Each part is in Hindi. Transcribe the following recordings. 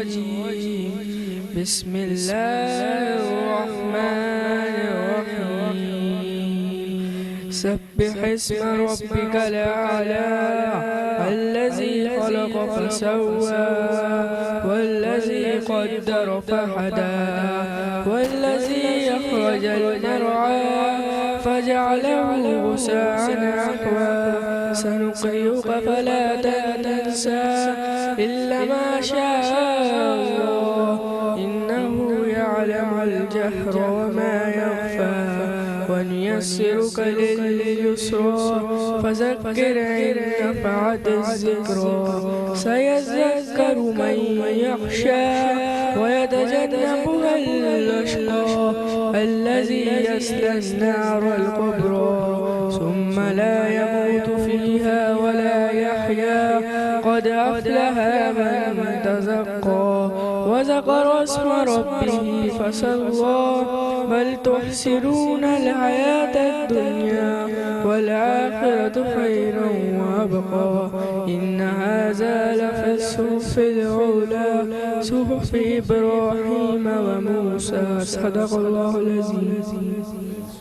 बिस्मिल्लाहिर्रहमानिर्रहीम सब्बिह इस्म रब्बिकल आला अल्लज़ी खलक़ फसव्वा वल्लज़ी क़द्दर फहदा वल्लज़ी अख़रजल मरआ फजअलहु गुसाअन अहवा सनुक़रिउक फला तंसा इल्ला मा शाअ अल्लाह इन्नहु यअलमुल जहर वमा यख़फ़ा वनुयस्सिरुक लिल-युस्रा फज़क्किर इन नफ़अतिज़-ज़िक्रा सयज़्ज़क्करु मन यख़शा वयतजन्नबुहा अल-अशक़ा अल्लज़ी यस्ला-न-नारल कुब्रा सुम्मा ला यमूतु फ़ीहा वला यहया क़द अफ़लह मन तज़क्का वज़करा अस्म रब्बिही फ़सव्वा बल तुहसिरूनल हयातद दुनिया वल आखिरतु खैरुन व अबक़ा इन्न हाज़ा लफ़िस्सुहुफ़िल ऊला सुहुफ़ि इब्राहीम व मूसा सदक़ल्लाहुल अज़ीज़।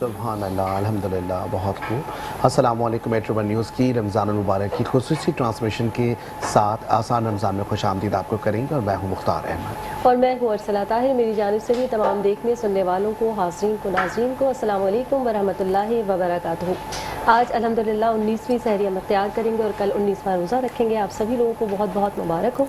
सुभान अल्लाह, अल्हम्दुलिल्लाह, बहुत खूब। अस्सलामु अलैकुम। मेट्रो वन न्यूज़ की रमज़ान मुबारक की खुसूसी ट्रांसमिशन के साथ आसान रमज़ान में खुश आमदीद आपको करेंगे और मैं हूँ मुख्तार अहमद और मैं हूँ अरसला ताहिर। मेरी जानिब से भी तमाम देखने सुनने वालों को, हाज़रीन को, नाज़रीन को अस्सलामु अलैकुम व रहमतुल्लाहि व बरकातुहू। आज अल्हम्दुलिल्लाह 19वीं सहरी हम इख्तियार करेंगे और कल 19वां रोज़ा रखेंगे। आप सभी लोगों को बहुत बहुत मुबारक हो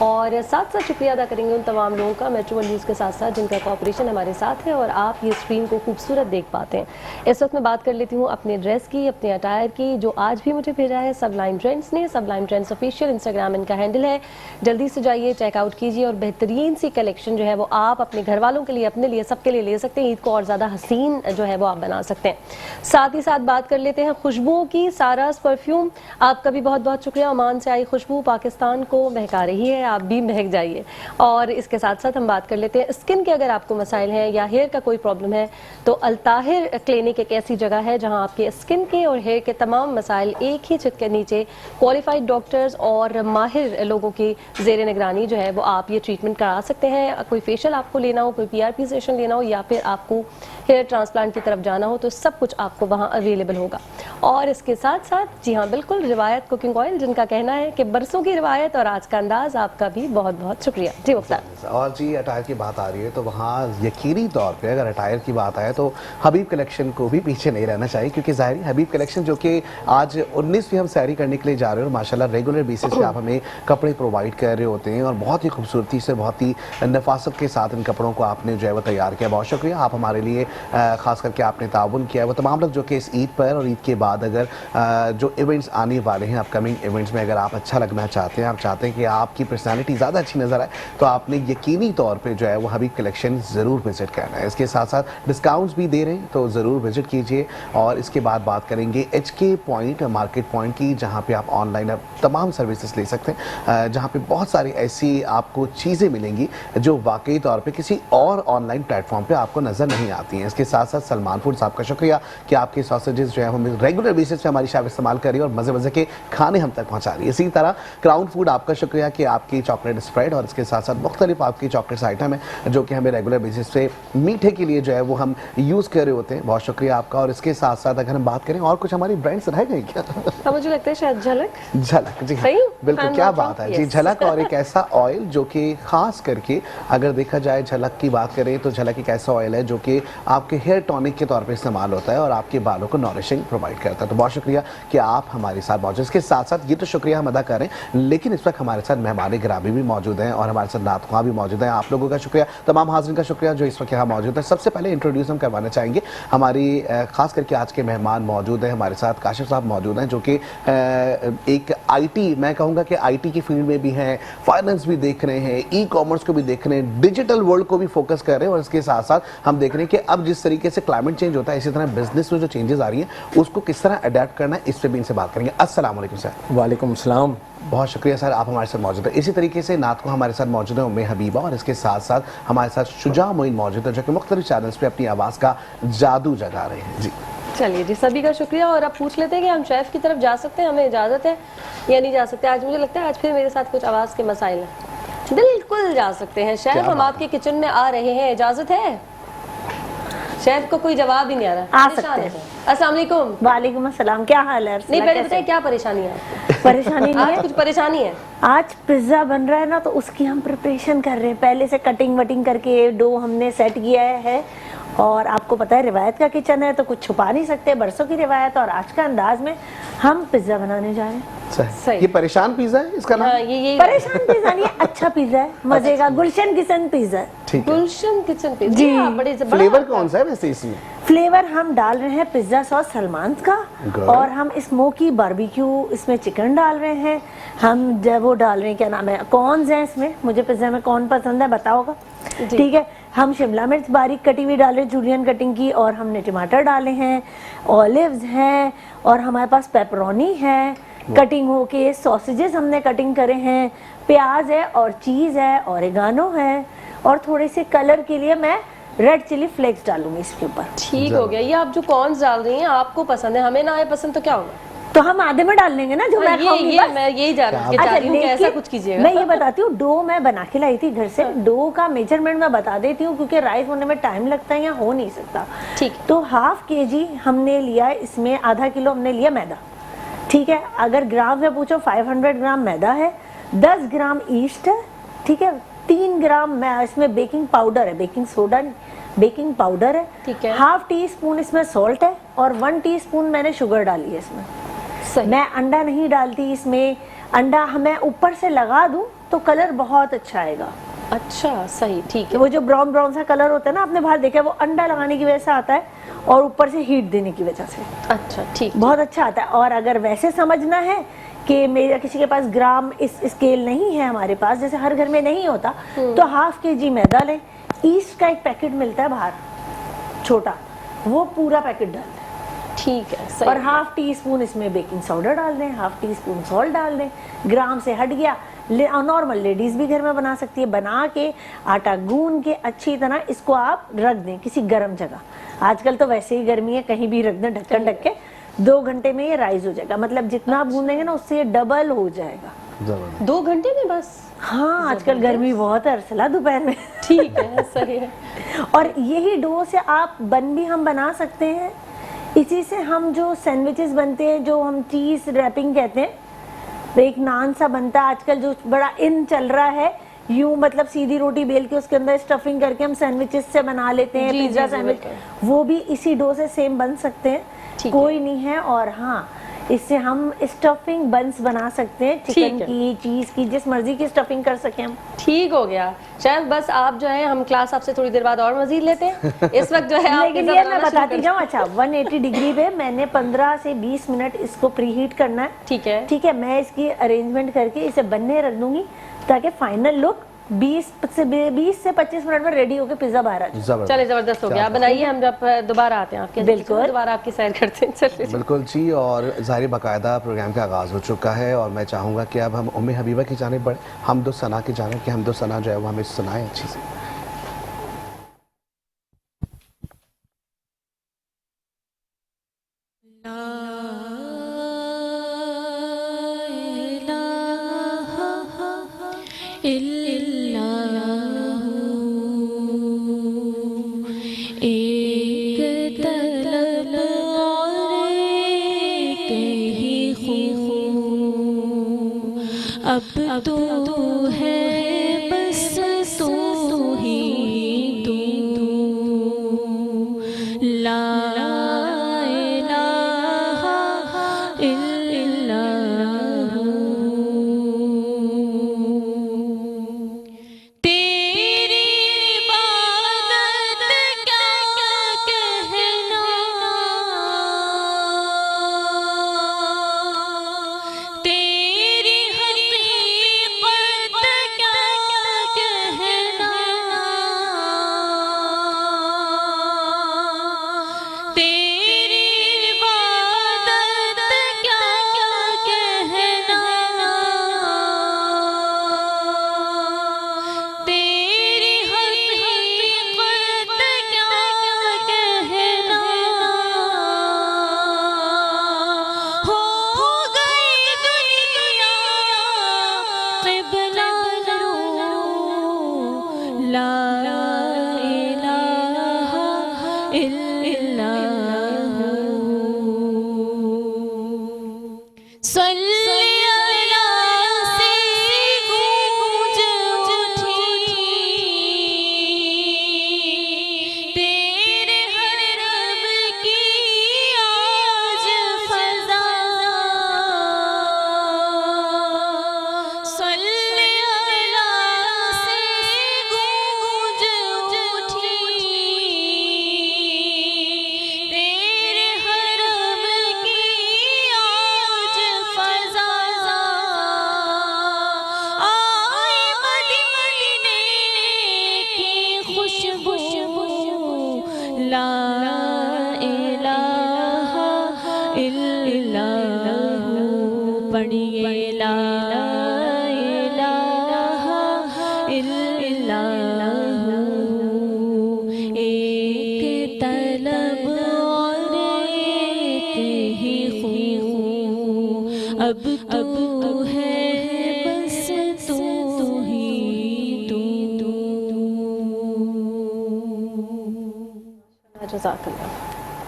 और साथ साथ शुक्रिया अदा करेंगे उन तमाम लोगों का मेट्रो वन न्यूज़ के साथ साथ जिनका कोऑपरेशन हमारे साथ है और आप ये स्क्रीन को खूबसूरत देख पाते हैं। इस वक्त मैं बात कर लेती हूँ अपने ड्रेस की, अपने अटायर की, जो आज भी मुझे भेजा है सबलाइन ट्रेंड्स ने। सबलाइन ट्रेंड्स ऑफिशियल इंस्टाग्राम इनका हैंडल है। जल्दी से जाइए, चेकआउट कीजिए और बेहतरीन सी कलेक्शन जो है वो आप अपने घर वालों के लिए, अपने लिए, सबके लिए ले सकते हैं। ईद को और ज़्यादा हसीन जो है वो आप बना सकते हैं। साथ ही साथ बात कर लेते हैं खुशबुओं की। सारास परफ्यूम, आपका भी बहुत बहुत शुक्रिया। ओमान से आई खुशबू पाकिस्तान को महका रही है, आप भी महक जाइए। और इसके साथ साथ हम बात कर लेते हैं स्किन के, अगर आपको मसाइल हैं या हेयर का कोई प्रॉब्लम है तो अल-ताहिर क्लिनिक एक ऐसी जगह है जहां आपके स्किन के और हेयर के तमाम मसाइल एक ही छत के नीचे क्वालिफाइड डॉक्टर्स और माहिर लोगों की ज़ेर निगरानी जो है वो आप ये ट्रीटमेंट करा सकते हैं। कोई फेशियल आपको लेना हो, कोई PRP सेशन लेना हो या फिर आपको हेयर ट्रांसप्लांट की तरफ जाना हो तो सब कुछ आपको वहाँ अवेलेबल होगा। और इसके साथ साथ जी हाँ बिल्कुल, रिवायत कुकिंग ऑयल, जिनका कहना है कि बरसों की रिवायत और आज का अंदाज, आपका भी बहुत बहुत शुक्रिया जी मुख्तार। और जी अटायर की बात आ रही है तो वहाँ यकीनी तौर पे अगर अटायर की बात आए तो हबीब कलेक्शन को भी पीछे नहीं रहना चाहिए, क्योंकि ज़ाहिर हबीब कलेक्शन जो कि आज 19वीं हम सैरी करने के लिए जा रहे हैं और माशाल्लाह रेगुलर बेसिस पे आप हमें कपड़े प्रोवाइड कर रहे होते हैं और बहुत ही खूबसूरती से, बहुत ही नफासत के साथ इन कपड़ों को आपने जो है वो तैयार किया। बहुत शुक्रिया, आप हमारे लिए ख़ास करके आपने ताउन किया है। वो तमाम लोग जो कि इस ईद पर और ईद के बाद अगर जो इवेंट्स आने वाले हैं, अपकमिंग इवेंट्स में अगर आप अच्छा लगना चाहते हैं, आप चाहते हैं कि आपकी पर्सनैलिटी ज़्यादा अच्छी नज़र आए, तो आपने यकीनी तौर पर जो है वो हबीब कलेक्शन ज़रूर विज़िट करना है। इसके साथ साथ डिस्काउंट्स भी दे रहे हैं तो ज़रूर विज़िट कीजिए। और इसके बाद बात करेंगे HK पॉइंट, मार्केट पॉइंट की, जहाँ पे आप ऑनलाइन तमाम सर्विसेज ले सकते हैं, जहाँ पे बहुत सारी ऐसी आपको चीज़ें मिलेंगी जो वाकई तौर पे किसी और ऑनलाइन प्लेटफॉर्म पे आपको नज़र नहीं आती हैं। इसके साथ साथ सलमान फूड्स, आपका शुक्रिया कि आपके सॉसेजेस जो है हम रेगुलर बेसिस पे हमारी शाप इस्तेमाल कर रही है और मज़े मज़े के खाने हम तक पहुँचा रही है। इसी तरह क्राउन फूड, आपका शुक्रिया कि आपकी चॉकलेट स्प्रेड और इसके साथ साथ मुख्तलिफ आपकी चॉकलेट्स आइटम है जो कि हमें रेगुलर बेसिस पे मीठे के लिए जो है वो हम यूज़ कर रहे होते हैं। बहुत शुक्रिया आपका। और इसके साथ साथ अगर हम बात करें और कुछ हमारी ब्रांड्स रह गई क्या? मुझे लगता है शायद झलक जी हाँ, बिल्कुल, क्या बात है जी, झलक। और एक ऐसा ऑयल जो कि खास करके अगर देखा जाए झलक की बात करें तो झलक एक ऐसा ऑयल है जो कि आपके हेयर टॉनिक के तौर पे इस्तेमाल होता है और आपके बालों को नॉरिशिंग प्रोवाइड करता है। तो बहुत शुक्रिया कि आप हमारे साथ मौजूद। इसके साथ साथ ये तो शुक्रिया हम अदा करें, लेकिन इस वक्त हमारे साथ मेहमान गिरामी भी मौजूद हैं और हमारे साथ नातख़्वां भी मौजूद हैं। आप लोगों का शुक्रिया, तमाम हाज़रीन का शुक्रिया जो इस वक्त यहाँ मौजूद है। सबसे पहले इंट्रोड्यूस हम करवाना चाहेंगे हमारी खास करके आज के मेहमान मौजूद हैं हमारे साथ, काशिफ साहब मौजूद हैं जो कि एक IT, मैं कहूँगा कि IT की फील्ड में भी हैं, फाइनेंस भी देख रहे हैं, ई-कॉमर्स को भी देख रहे हैं, डिजिटल वर्ल्ड को भी फोकस कर रहे हैं। और इसके साथ साथ हम देख रहे हैं कि अब जिस तरीके से क्लाइमेट चेंज होता है, इसी तरह बिजनेस में जो चेंजेस आ रही हैं उसको किस तरह अडेप्ट करना है, इस पर भी इनसे बात करेंगे। अस्सलाम वालेकुम सर। वालेकुम सलाम। बहुत शुक्रिया सर, आप हमारे साथ मौजूद है। इसी तरीके से नात को हमारे साथ मौजूद है उम्मे हबीबा और इसके साथ साथ हमारे साथ शुजा मोइन मौजूद है जो कि मुख्तलिफ चैनल्स पे अपनी आवाज़ का जादू जगा रहे हैं। जी चलिए जी, सभी का शुक्रिया। और अब पूछ लेते हैं कि हम शेफ़ की तरफ जा सकते हैं, हमें इजाज़त है या नहीं जा सकते? आज मुझे लगता है आज फिर मेरे साथ कुछ आवाज़ के मसाइल हैं। बिल्कुल जा सकते हैं शेफ, क्या हम बात आपके किचन में आ रहे हैं, इजाजत है? शेफ को कोई जवाब ही नहीं आ रहा, आ परेशान सकते है। हैं। अस्सलाम वालेकुम। वालेकुम अस्सलाम, क्या हाल है? नहीं पहले बताइए क्या परेशानी है आपको? परेशानी नहीं आज है। कुछ परेशानी है? आज पिज्जा बन रहा है ना, तो उसकी हम प्रिपरेशन कर रहे हैं। पहले से कटिंग वटिंग करके डो हमने सेट किया है, और आपको पता है रिवायत का किचन है तो कुछ छुपा नहीं सकते, बरसों की रिवायत। और आज का अंदाज में हम पिज्जा बनाने जा रहे हैं। सही। ये परेशान पिज्जा है इसका नाम? हाँ, ये परेशान पिज्जा नहीं है, अच्छा पिज्जा है, मजे का। गुलशन किचन पिज्जा। ठीक है। गुलशन किचन पे जी। हाँ, बड़े फ्लेवर कौन सा है वैसे इसमें? फ्लेवर हम डाल रहे हैं पिज्जा सॉस सलमान का, Good. और हम स्मोकी बारबेक्यू इसमें चिकन डाल रहे हैं। हम जब वो डाल रहे हैं, क्या नाम है, कॉर्न्स हैं इसमें। मुझे पिज्जा में कौन पसंद है बताओगा? ठीक है। हम शिमला मिर्च बारीक कटी हुई डाल रहे हैं, जूलियन कटिंग की, और हमने टमाटर डाले हैं, ऑलिव्स हैं, और हमारे पास पेपरोनी है कटिंग होके, सॉसेजेस हमने कटिंग करे हैं, प्याज है और चीज़ है, ओरिगानो है, और थोड़े से कलर के लिए मैं रेड चिली फ्लेक्स डालूंगी इसके ऊपर। ठीक हो गया। ये आप जो कॉर्न्स डाल रही हैं आपको पसंद है, हमें ना आए पसंद तो क्या होगा? तो हम आधे में डाल लेंगे ना, जो मैं खाऊंगी बस। मैं यही क्या चाह रही हूँ कि ऐसा कुछ कीजिएगा। मैं ये बताती हूँ, डो मैं बना के लाई थी घर से। डो का मेजरमेंट मैं बता देती हूँ, क्योंकि राइस होने में टाइम लगता है या हो नहीं सकता। ठीक। तो ½ kg हमने लिया, इसमें ½ किलो हमने लिया मैदा। ठीक है। अगर ग्राम में पूछो 500 ग्राम मैदा है, 10 ग्राम ईस्ट है, ठीक है, 3 ग्राम इसमें बेकिंग पाउडर है, बेकिंग सोडा बेकिंग पाउडर है, ठीक है। ½ टीस्पून इसमें सॉल्ट है, और 1 टीस्पून मैंने शुगर डाली है इसमें। सही। मैं अंडा नहीं डालती इसमें। अंडा हमें ऊपर से लगा दूं तो कलर बहुत अच्छा आएगा। अच्छा सही, ठीक कि है। वो जो ब्राउन ब्राउन सा कलर होता है ना, आपने बाहर देखा है, वो अंडा लगाने की वजह से आता है, और ऊपर से हीट देने की वजह से अच्छा ठीक। बहुत अच्छा आता है। और अगर वैसे समझना है कि मेरा किसी के पास ग्राम इस स्केल नहीं है, हमारे पास जैसे हर घर में नहीं होता, तो ½ kg मैदा लें। ईस्ट का एक पैकेट मिलता है बाहर छोटा, वो पूरा पैकेट डाल दें। ठीक है सही। और ½ टीस्पून इसमें बेकिंग सोडा डाल दें, ½ टीस्पून सॉल्ट डाल दें। ग्राम से हट गया। नॉर्मल लेडीज भी घर में बना सकती है। बना के आटा गूंद के अच्छी तरह इसको आप रख दें किसी गर्म जगह। आजकल तो वैसे ही गर्मी है, कहीं भी रख दें ढक्कन ढक के, 2 घंटे में ये राइज हो जाएगा। मतलब जितना आप गूंदेंगे ना, उससे ये डबल हो जाएगा। 2 घंटे में बस? हाँ, आजकल गर्मी बहुत है अरसला, दोपहर में। ठीक है सही है। और यही डो से आप बन भी हम बना सकते हैं। इसी से हम जो सैंडविचेस बनते हैं, जो हम चीज़ रैपिंग कहते हैं, तो एक नान सा बनता है आजकल, जो बड़ा इन चल रहा है, यूं मतलब सीधी रोटी बेल के उसके अंदर स्टफिंग करके हम सैंडविचेस से बना लेते हैं, पिज्जा सैंडविच, वो भी इसी डो से सेम बन सकते हैं, कोई नहीं है। और हाँ, इससे हम स्टफिंग बंस बना सकते हैं, चिकन की, चीज की, जिस मर्जी की स्टफिंग कर सके हम। ठीक हो गया शेफ। बस आप जो है, हम क्लास आपसे थोड़ी देर बाद और मजीद लेते हैं। इस वक्त जो है आप लेकिन ये मैं बताती जाऊँ, अच्छा 180 डिग्री पे मैंने 15 से 20 मिनट इसको प्री हीट करना है। ठीक है। ठीक है। मैं इसकी अरेंजमेंट करके इसे बनने रख दूंगी, ताकि फाइनल लुक 20 से 25 मिनट में रेडी होकर पिज्जा बाहर आ जाए। चले, जबरदस्त हो गया। आप बनाइए, हम जब दोबारा आते हैं आपके, बिल्कुल दोबारा आपकी सैर करते हैं। चलिए बिल्कुल जी। और ज़ाहिर बाकायदा प्रोग्राम का आगाज़ हो चुका है, और मैं चाहूँगा कि अब हम उम्मे हबीबा की जानिब बढ़े, हमदो सना की जानिब, कि हमदो सना जो है वो हमें सुनाए अच्छी से। अब तो है बस तो ही तू, ला इलाहा इल्लल्लाह। तेरी इबादत क्या कहना, तेरी इलाहा इल्लल्लाहु, एक तलब और एक ही खून, अब तू है बस तू ही तू। जज़ाकल्लाह।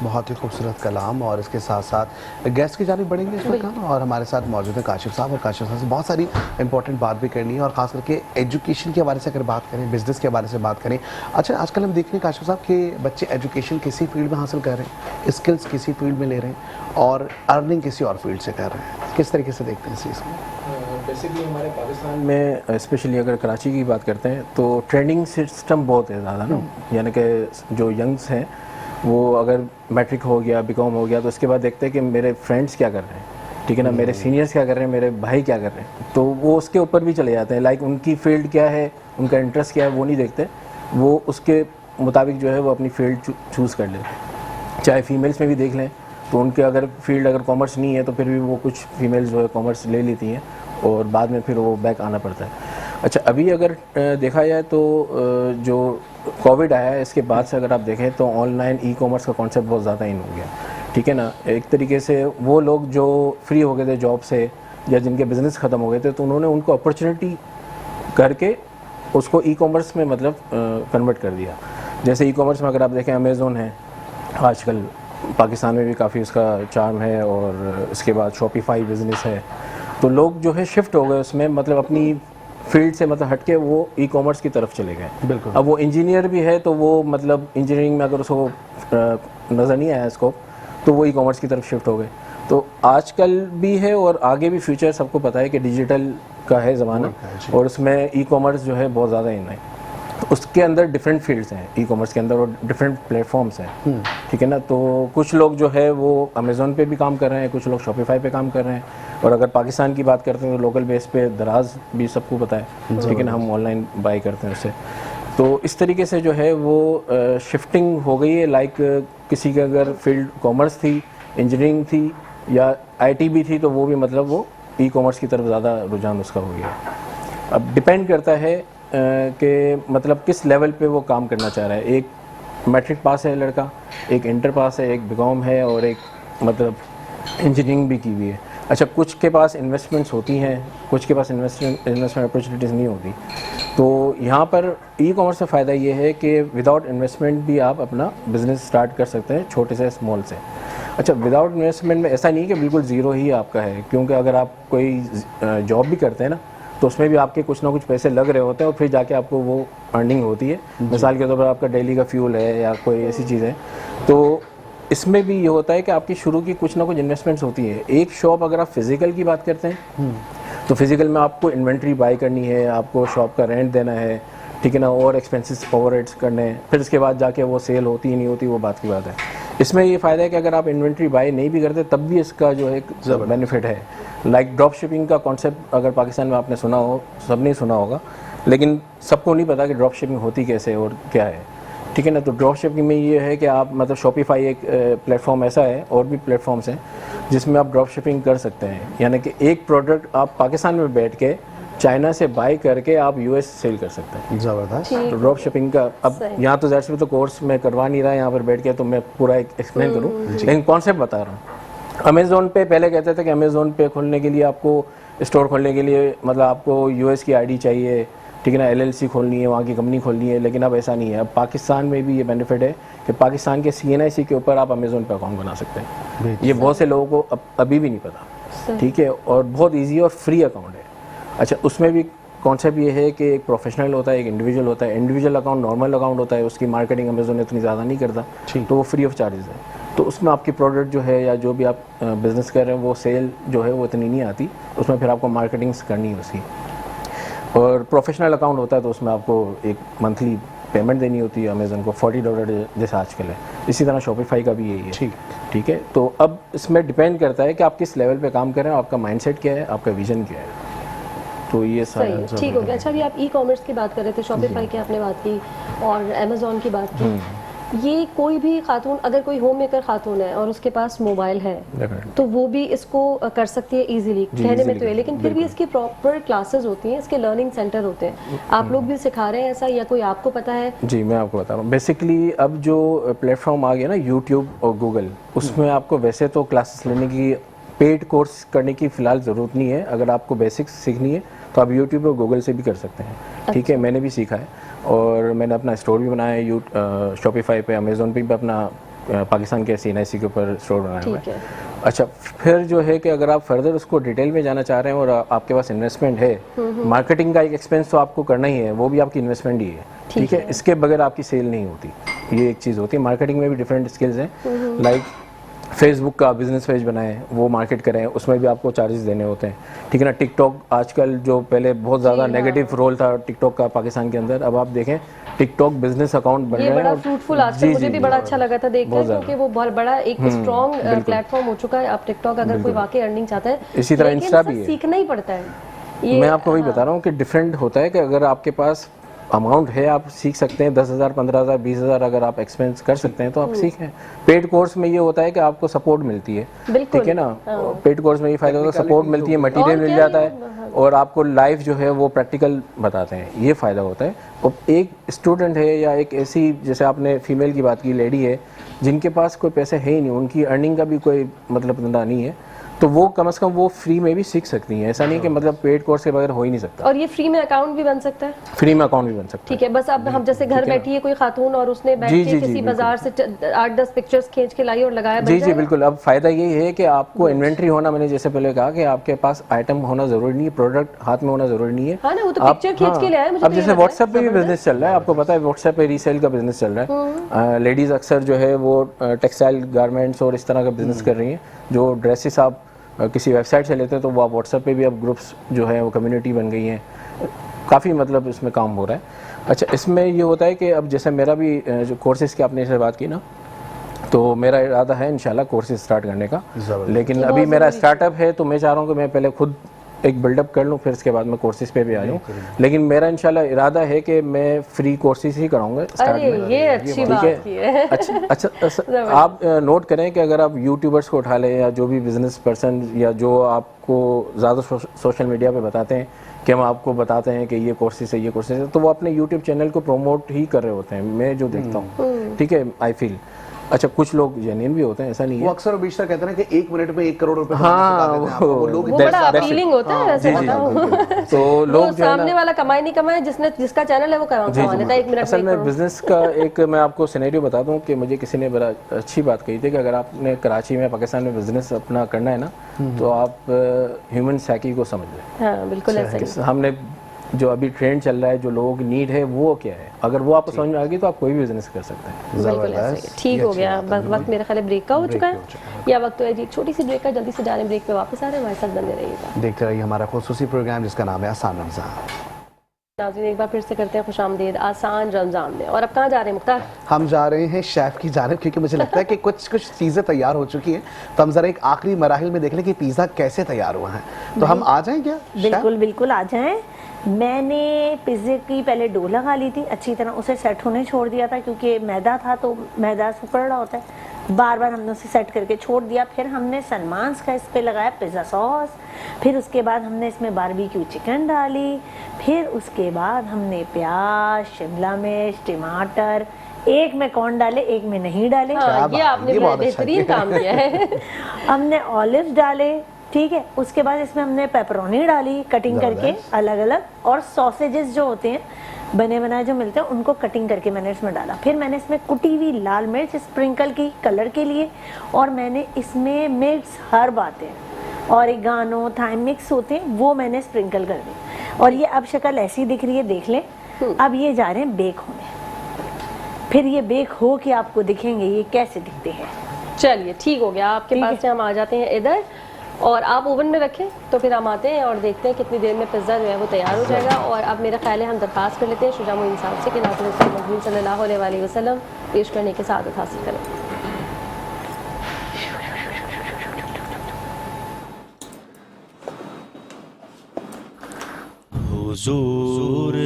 बहुत ही खूबसूरत कलाम। और इसके साथ साथ गेस्ट की जानिब बढ़ेंगे इस वक्त हम, और हमारे साथ मौजूद है काशिफ साहब, और काशिफ साहब से बहुत सारी इंपॉर्टेंट बात भी करनी है, और ख़ास करके एजुकेशन के हवाले से अगर बात करें, बिजनेस के हवाले से बात करें। अच्छा, आजकल हम देख रहे हैं काशिफ साहब कि बच्चे एजुकेशन किसी फील्ड में हासिल कर रहे हैं, स्किल्स किसी फील्ड में ले रहे हैं, और अर्निंग किसी और फील्ड से कर रहे हैं। किस तरीके से देखते हैं इस चीज़ को? बेसिकली हमारे पाकिस्तान में स्पेशली अगर कराची की बात करते हैं तो ट्रेंडिंग सिस्टम बहुत है ज़्यादा ना, यानी कि जो यंग्स हैं वो अगर मैट्रिक हो गया, बीकॉम हो गया, तो उसके बाद देखते हैं कि मेरे फ्रेंड्स क्या कर रहे हैं, ठीक है ना, मेरे सीनियर्स क्या कर रहे हैं, मेरे भाई क्या कर रहे हैं, तो वो उसके ऊपर भी चले जाते हैं। लाइक उनकी फील्ड क्या है, उनका इंटरेस्ट क्या है, वो नहीं देखते, वो उसके मुताबिक जो है वो अपनी फील्ड चूज़ कर लेते हैं। चाहे फीमेल्स में भी देख लें तो उनके अगर फील्ड अगर कॉमर्स नहीं है तो फिर भी वो कुछ फीमेल्स जो है कॉमर्स ले लेती हैं और बाद में फिर वो बैक आना पड़ता है। अच्छा, अभी अगर देखा जाए तो जो कोविड आया है इसके बाद से अगर आप देखें तो ऑनलाइन ई कॉमर्स का कॉन्सेप्ट बहुत ज़्यादा इन हो गया, ठीक है ना। एक तरीके से वो लोग जो फ्री हो गए थे जॉब से या जिनके बिज़नेस ख़त्म हो गए थे तो उन्होंने उनको अपॉर्चुनिटी करके उसको ई कॉमर्स में मतलब कन्वर्ट कर दिया। जैसे ई कॉमर्स में अगर आप देखें अमेज़ोन है, आजकल पाकिस्तान में भी काफ़ी उसका चार्म है, और इसके बाद शॉपिफाई बिज़नेस है, तो लोग जो है शिफ्ट हो गए उसमें, मतलब अपनी फील्ड से मतलब हटके वो ई कॉमर्स की तरफ चले गए। बिल्कुल। अब वो इंजीनियर भी है तो वो मतलब इंजीनियरिंग में अगर उसको नज़र नहीं आया स्कोप तो वो ई कॉमर्स की तरफ शिफ्ट हो गए। तो आजकल भी है और आगे भी फ्यूचर सबको पता है कि डिजिटल का है ज़माना, और उसमें ई कॉमर्स जो है बहुत ज़्यादा इन है। उसके अंदर डिफरेंट फील्ड्स हैं ई कॉमर्स के अंदर, और डिफरेंट प्लेटफॉर्म्स हैं, ठीक है ना। तो कुछ लोग जो है वो अमेज़ोन पे भी काम कर रहे हैं, कुछ लोग शॉपिफाई पे काम कर रहे हैं, और अगर पाकिस्तान की बात करते हैं तो लोकल बेस पे दराज भी सबको पता है, ठीक है ना, हम ऑनलाइन बाई करते हैं उससे। तो इस तरीके से जो है वो शिफ्टिंग हो गई है। लाइक किसी का अगर फील्ड कॉमर्स थी, इंजीनियरिंग थी या IT भी थी, तो वो भी मतलब वो ई कॉमर्स की तरफ ज़्यादा रुझान उसका हो गया। अब डिपेंड करता है कि मतलब किस लेवल पे वो काम करना चाह रहा है। एक मैट्रिक पास है लड़का, एक इंटर पास है, एक बीकॉम है, और एक मतलब इंजीनियरिंग भी की हुई है। अच्छा, कुछ के पास इन्वेस्टमेंट्स होती हैं, कुछ के पास इन्वेस्टमेंट अपॉर्चुनिटीज़ नहीं होती। तो यहाँ पर ई कॉमर्स का फ़ायदा ये है कि विदाउट इन्वेस्टमेंट भी आप अपना बिज़नेस स्टार्ट कर सकते हैं, छोटे से स्मॉल से। अच्छा, विदाउट इन्वेस्टमेंट में ऐसा नहीं कि बिल्कुल ज़ीरो ही आपका है, क्योंकि अगर आप कोई जॉब भी करते हैं ना तो उसमें भी आपके कुछ ना कुछ पैसे लग रहे होते हैं, और फिर जाके आपको वो अर्निंग होती है। मिसाल के तौर पर आपका डेली का फ्यूल है या कोई ऐसी चीज़ है, तो इसमें भी ये होता है कि आपकी शुरू की कुछ ना कुछ इन्वेस्टमेंट्स होती है। एक शॉप अगर आप फिज़िकल की बात करते हैं तो फिज़िकल में आपको इन्वेंट्री बाई करनी है, आपको शॉप का रेंट देना है, ठीक है ना, और एक्सपेंसेस ओवरहेड्स करने हैं, फिर इसके बाद जाके वो सेल होती ही नहीं होती, वो बात की बात है। इसमें ये फ़ायदा है कि अगर आप इन्वेंट्री बाई नहीं भी करते तब भी इसका जो है एक बेनिफिट है। लाइक ड्रॉप शिपिंग का कॉन्सेप्ट अगर पाकिस्तान में आपने सुना हो, सब नहीं सुना होगा, लेकिन सबको नहीं पता कि ड्रॉप शिपिंग होती कैसे और क्या है, ठीक है ना। तो ड्रॉप शिपिंग में ये है कि आप मतलब शॉपिफाई एक प्लेटफॉर्म ऐसा है, और भी प्लेटफॉर्म्स हैं जिसमें आप ड्रॉप शिपिंग कर सकते हैं, यानी कि एक प्रोडक्ट आप पाकिस्तान में बैठ के चाइना से बाई करके आप US सेल कर सकते हैं। ज़बरदस्त। तो ड्रॉप शिपिंग का अब यहाँ तो ज़ाहिर सी तो कोर्स में करवा नहीं रहा यहाँ पर बैठ के, तो मैं पूरा एक्सप्लेन करूँ, लेकिन कॉन्सेप्ट बता रहा हूँ। अमेज़ोन पे पहले कहते थे कि अमेज़ोन पे खोलने के लिए आपको, स्टोर खोलने के लिए मतलब आपको US की ID चाहिए, ठीक है ना, LLC खोलनी है, वहाँ की कंपनी खोलनी है, लेकिन अब ऐसा नहीं है। अब पाकिस्तान में भी ये बेनिफिट है कि पाकिस्तान के CNIC के ऊपर आप अमेज़ोन पे अकाउंट बना सकते हैं। ये बहुत से लोगों को अभी भी नहीं पता, ठीक है, और बहुत ईजी और फ्री अकाउंट है। अच्छा, उसमें भी कॉन्सेप्ट ये है कि एक प्रोफेशनल होता है, एक इंडिविजुअल होता है। इंडिविजुअल अकाउंट नॉर्मल अकाउंट होता है, उसकी मार्केटिंग अमेज़ोन इतनी ज़्यादा नहीं करता, तो वो फ्री ऑफ चार्जेस है। तो उसमें आपकी प्रोडक्ट जो है या जो भी आप बिज़नेस कर रहे हैं वो सेल जो है वो इतनी नहीं आती, उसमें फिर आपको मार्केटिंग करनी है उसकी। और प्रोफेशनल अकाउंट होता है तो उसमें आपको एक मंथली पेमेंट देनी होती है अमेज़न को, $40 जैसे आजकल है। इसी तरह शॉपिफाई का भी यही है, ठीक है। तो अब इसमें डिपेंड करता है कि आप किस लेवल पे काम कर रहे हैं, आपका माइंडसेट क्या है, आपका विजन क्या है। तो ये सारा ठीक हो गया। अच्छा, अभी आप ई कॉमर्स की बात कर रहे थे, शॉपिफाई की आपने बात की और अमेज़ॉन की बात की, ये कोई भी खातून, अगर कोई होम मेकर खातून है और उसके पास मोबाइल है Definitely. तो वो भी इसको कर सकती है इजीली, जी, कहने में easily, तो है, लेकिन फिर भी इसकी प्रॉपर क्लासेस होती हैं, इसके लर्निंग सेंटर होते हैं। आप लोग भी सिखा रहे हैं ऐसा, या कोई आपको पता है? जी, मैं आपको बता रहा हूँ। बेसिकली अब जो प्लेटफॉर्म आ गया ना, यूट्यूब और गूगल, उसमें आपको वैसे तो क्लासेस लेने की, पेड कोर्स करने की फ़िलहाल ज़रूरत नहीं है। अगर आपको बेसिक्स सीखनी है तो आप यूट्यूब और गूगल से भी कर सकते हैं। ठीक है, मैंने भी सीखा है और मैंने अपना स्टोर भी बनाया है, शॉपिफाई पे, अमेज़ोन पे भी अपना पाकिस्तान के CNIC के ऊपर स्टोर बनाया हुआ है। अच्छा, फिर जो है कि अगर आप फर्दर उसको डिटेल में जाना चाह रहे हैं और आपके पास इन्वेस्टमेंट है, मार्केटिंग का एक एक्सपेंस तो आपको करना ही है, वो भी आपकी इन्वेस्टमेंट ही है। ठीक है, इसके बगैर आपकी सेल नहीं होती, ये एक चीज़ होती है। मार्केटिंग में भी डिफरेंट स्किल्स हैं, लाइक फेसबुक का बिजनेस पेज बनाएं, वो मार्केट करें, उसमें भी आपको चार्जेस देने होते हैं। ठीक है ना। टिकटॉक आजकल जो पहले बहुत ज़्यादा नेगेटिव रोल था टिकटॉक का पाकिस्तान के अंदर, अब आप देखें टिकटॉक बिजनेस अकाउंट बन रहे हैं। बड़ा फ्रूटफुल आजकल, मुझे भी बड़ा अच्छा लगा था देखकर, क्योंकि वो बहुत बड़ा एक स्ट्रॉन्ग प्लेटफॉर्म हो चुका है। अब टिकटॉक अगर कोई वाकई अर्निंग चाहता है, इसी तरह इंस्टा भी है, सीखना ही पड़ता है। मैं आपको वही बता रहा हूँ कि डिफरेंट होता है कि अगर आपके पास अमाउंट है, आप सीख सकते हैं। 10,000, 15,000, 20,000 अगर आप एक्सपेंस कर सकते हैं तो आप सीखें। पेड कोर्स में ये होता है कि आपको सपोर्ट मिलती है। ठीक है ना। पेड कोर्स में ये फायदा होता है, सपोर्ट मिलती है, मटेरियल मिल जाता है और आपको लाइफ जो है वो प्रैक्टिकल बताते हैं, ये फ़ायदा होता है। और एक स्टूडेंट है या एक ऐसी, जैसे आपने फीमेल की बात की, लेडी है जिनके पास कोई पैसे है ही नहीं, उनकी अर्निंग का भी कोई मतलब धंधा नहीं है, तो वो कम से कम वो फ्री में भी सीख सकती हैं। ऐसा नहीं कि मतलब पेड कोर्स के बगैर हो ही नहीं सकता। और ये फ्री में अकाउंट भी बन सकता है? फ्री में अकाउंट भी बन सकता है। ठीक है, बस अब हम जैसे घर बैठी है कोई खातून और उसने बैठ के किसी बाजार से 8-10 पिक्चर्स खींच के लाई और लगाया, जी जी बिल्कुल। अब फायदा यही है कि आपको इन्वेंट्री होना, मैंने जैसे पहले कहा कि आपके पास आइटम होना जरूरी नहीं है, प्रोडक्ट हाथ में होना जरूरी नहीं है। हाँ ना, वो तो पिक्चर खींच के ले आए। अब जैसे व्हाट्सएप पे भी बिजनेस चल रहा है, आपको पता है व्हाट्सएप पे रीसेल का बिजनेस चल रहा है। लेडीज अक्सर जो है वो टेक्सटाइल गारमेंट्स और इस तरह का बिजनेस कर रही हैं। जो ड्रेसेस आप किसी वेबसाइट से लेते हैं तो वो आप व्हाट्सएप पे भी, अब ग्रुप्स जो है वो कम्युनिटी बन गई हैं, काफ़ी मतलब इसमें काम हो रहा है। अच्छा, इसमें ये होता है कि अब जैसे मेरा भी जो कोर्सेज़ की आपने से बात की ना, तो मेरा इरादा है इंशाल्लाह कोर्सेज स्टार्ट करने का, लेकिन अभी मेरा स्टार्टअप है तो मैं चाह रहा हूँ कि मैं पहले खुद एक बिल्डअप कर लूँ, फिर इसके बाद मैं कोर्सेज पे भी आ जाऊँ। लेकिन मेरा इंशाल्लाह इरादा है कि मैं फ्री कोर्सेज ही कराऊंगा स्टार्ट में। ये अच्छी बात है। अच्छा, आप नोट करें कि अगर आप यूट्यूबर्स को उठा लें या जो भी बिजनेस पर्सन या जो आपको ज़्यादा सोशल मीडिया पे बताते हैं कि हम आपको बताते हैं कि ये कोर्सेज है, ये कोर्सेज है, तो वो अपने यूट्यूब चैनल को प्रमोट ही कर रहे होते हैं, मैं जो देखता हूँ। ठीक है, आई फील। अच्छा, कुछ लोग जेन्युइन भी होते हैं, ऐसा नहीं है। वो अक्सर बेशतर कहते हैं कि 1 मिनट में 1 करोड़ रुपए हाँ, वो लोग वो बड़ा अपीलिंग होता है वैसे, बताऊं तो लोग सामने वाला कमाए नहीं कमाए, जिसका चैनल है वो कमा लेता है 1 मिनट में। असल में बिजनेस का एक मैं आपको सिनेरियो बता दूं कि मुझे किसी ने बड़ा अच्छी बात कही थी कि अगर आपने कराची में, पाकिस्तान में बिजनेस अपना करना है ना, तो आप ह्यूमन साइकी को समझ लें। हाँ, बिल्कुल ऐसा ही। हमने जो अभी ट्रेंड चल रहा है, जो लोगों की नीड है वो क्या है, अगर वो आपको समझ में आ गई तो आप कोई भी बिजनेस कर सकते हैं। बिल्कुल ऐसा ही। ठीक हो गया, वक्त मेरे ख्याल ब्रेक का हो चुका है, या वक्त तो है जी छोटी सी ब्रेक का, जल्दी से जा रहे हैं ब्रेक पे, वापस आ रहे हैं, हमारे साथ बने रहिएगा। देखते रहिए हमारा खुसूसी प्रोग्राम जिसका नाम है आसान रमजान। नाज़रीन, एक बार फिर से करते हैं खुशामदीद आसान रमजान में। और अब कहाँ जा रहे हैं मुख्तार? हम जा रहे हैं शेफ की जानिब, क्योंकि मुझे लगता है कि कुछ चीज़ें तैयार हो चुकी हैं, तो हम जरा एक आखिरी मराहिल में देख लें कि पिज़्ज़ा कैसे तैयार हुआ है। तो हम आ जाएं क्या? बिल्कुल बिल्कुल आ जाएं। मैंने पिज़्ज़े की पहले डो लगा ली थी, अच्छी तरह उसे सेट होने छोड़ दिया था, क्योंकि मैदा था तो मैदा सिकुड़ रहा होता है, बार बार हमने उसे सेट करके छोड़ दिया। फिर हमने सनमांस का इस पे लगाया पिज़्ज़ा सॉस, फिर उसके बाद हमने इसमें बारबेक्यू चिकन डाली, फिर उसके बाद हमने प्याज, शिमला मिर्च, टमाटर, एक में कॉर्न डाले, एक में नहीं डाले। हाँ, ये आपने बेहतरीन काम किया है। हमने ऑलिव डाले, ठीक है। उसके बाद इसमें हमने पेपरोनी डाली कटिंग करके अलग अलग, और सॉसेजेस जो होते हैं बने बनाए जो मिलते हैं उनको कटिंग करके मैंने इसमें डाला। फिर मैंने इसमें कुटी हुई लाल मिर्च स्प्रिंकल की कलर के लिए, और मैंने इसमें मिक्स हर्ब आते हैं, ऑरिगानो, थाइम मिक्स होते हैं, वो मैंने स्प्रिंकल कर दी। और ये अब शक्ल ऐसी दिख रही है, देख लें। अब ये जा रहे हैं बेक होने, फिर ये बेक हो के आपको दिखेंगे ये कैसे दिखते हैं। चलिए ठीक हो गया, आपके पास से हम आ जाते हैं इधर, और आप ओवन में रखें तो फिर हम आते हैं और देखते हैं कितनी देर में पिज़्ज़ा जो है वो तैयार हो जाएगा। और अब मेरा ख्याल है हम दरख्वास्त कर लेते हैं शुजा मोइन साहब से कि नाज़रीन सल्लल्लाहु अलैहि वसल्लम पेश करने के साथ हासिल करें। हुजूर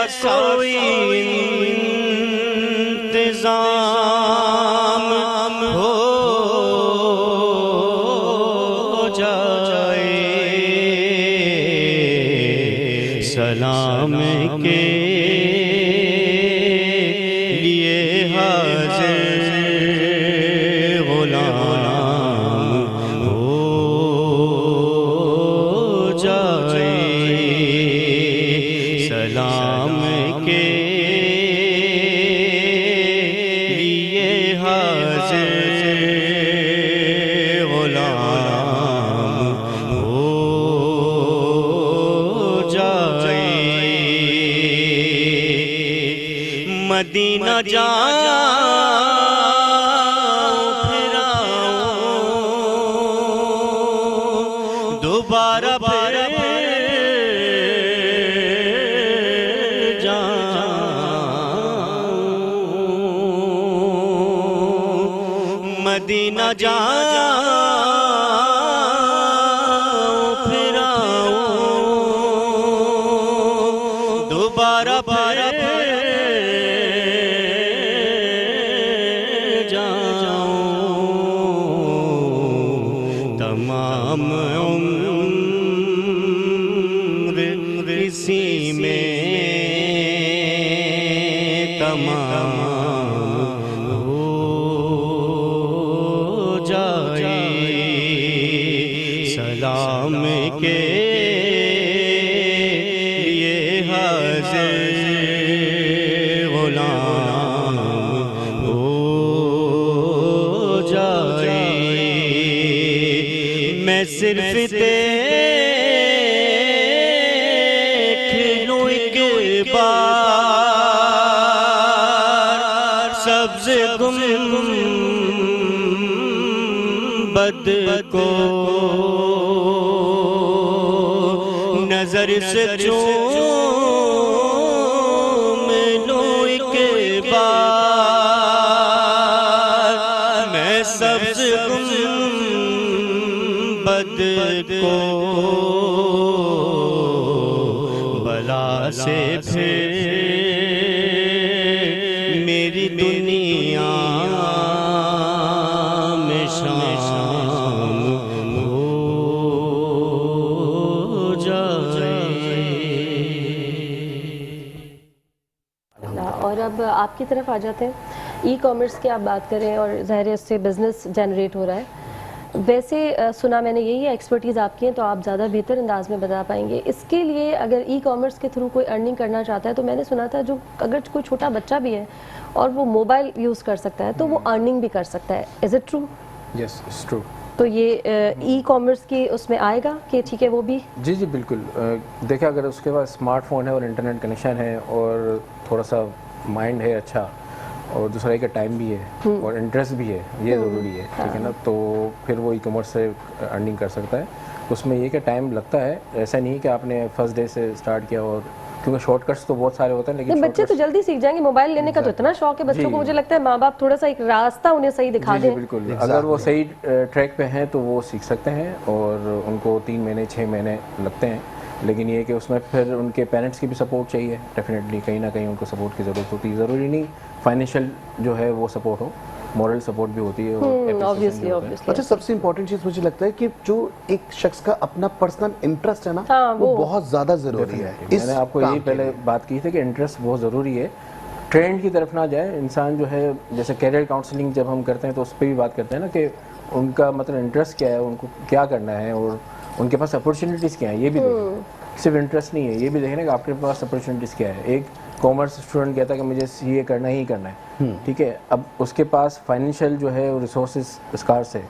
कोई इंतजाम हो जाए, सलाम के लिए हाजिर गुलाम हो जाए, सलाम के लिए हाजिर गुलाम हो जाए। मदीना जाऊं फिर आऊं दोबारा फिर जाऊं, मदीना जाऊं फिर आऊं दोबारा फिर तमाम उम्र इसी में तमाम हो जाए, सलाम के लिए हाजिर गुलाम हो जाए। मैं सिर्फ देख लूं एक बार सब्ज़ गुंबद को, नजर से चूम लूं एक बार मैं सब्ज़ गुंबद को, बला से फिर मेरी दुनिया में शाम हो जाए। और अब आपकी तरफ आ जाते हैं। ई कॉमर्स की आप बात करें और ज़ाहिर है इससे बिज़नेस जनरेट हो रहा है। वैसे सुना मैंने यही है एक्सपर्टीज़ आपकी है तो आप ज़्यादा बेहतर अंदाज में बता पाएंगे। इसके लिए अगर ई कॉमर्स के थ्रू कोई अर्निंग करना चाहता है तो मैंने सुना था जो अगर कोई छोटा बच्चा भी है और वो मोबाइल यूज़ कर सकता है तो वो अर्निंग भी कर सकता है। Is it true? Yes, it's true. तो ये ई कॉमर्स की उसमें आएगा कि ठीक है वो भी? जी जी बिल्कुल। देखिए अगर उसके पास स्मार्टफोन है और इंटरनेट कनेक्शन है और थोड़ा सा माइंड है अच्छा और दूसरा एक टाइम भी है और इंटरेस्ट भी है, ये ज़रूरी है, ठीक है ना, तो फिर वो ई कॉमर्स से अर्निंग कर सकता है। उसमें ये कि टाइम लगता है, ऐसा नहीं कि आपने फर्स्ट डे से स्टार्ट किया और क्योंकि शॉर्टकट्स तो बहुत सारे होते हैं लेकिन बच्चे तो जल्दी सीख जाएंगे। मोबाइल लेने का तो इतना शौक है बच्चों को, मुझे लगता है माँ बाप थोड़ा सा एक रास्ता उन्हें सही दिखा दें। बिल्कुल, अगर वो सही ट्रैक पे हैं तो वो सीख सकते हैं और उनको 3 महीने 6 महीने लगते हैं, लेकिन ये कि उसमें फिर उनके पेरेंट्स की भी सपोर्ट चाहिए, डेफिनेटली कहीं ना कहीं उनको सपोर्ट की ज़रूरत होती है। ज़रूरी नहीं फाइनेंशियल जो है वो सपोर्ट हो, मॉरल सपोर्ट भी होती है। ऑब्वियसली। अच्छा, सबसे इम्पोर्टेंट चीज़ मुझे लगता है कि जो एक शख्स का अपना पर्सनल इंटरेस्ट है ना, वो बहुत ज़्यादा ज़रूरी है। मैंने आपको यही पहले बात की थी कि इंटरेस्ट बहुत ज़रूरी है, ट्रेंड की तरफ ना जाए इंसान। जो है जैसे कैरियर काउंसलिंग जब हम करते हैं तो उस पर भी बात करते हैं ना कि उनका मतलब इंटरेस्ट क्या है, उनको क्या करना है और उनके पास अपॉर्चुनिटीज़ क्या है, ये भी देखें। सिर्फ इंटरेस्ट नहीं है, ये भी देखना कि आपके पास अपॉर्चुनिटीज़ क्या है। एक कॉमर्स स्टूडेंट कहता है कि मुझे ये करना ही करना है, ठीक है, अब उसके पास फाइनेंशियल जो है रिसोर्सेज स्कार्स है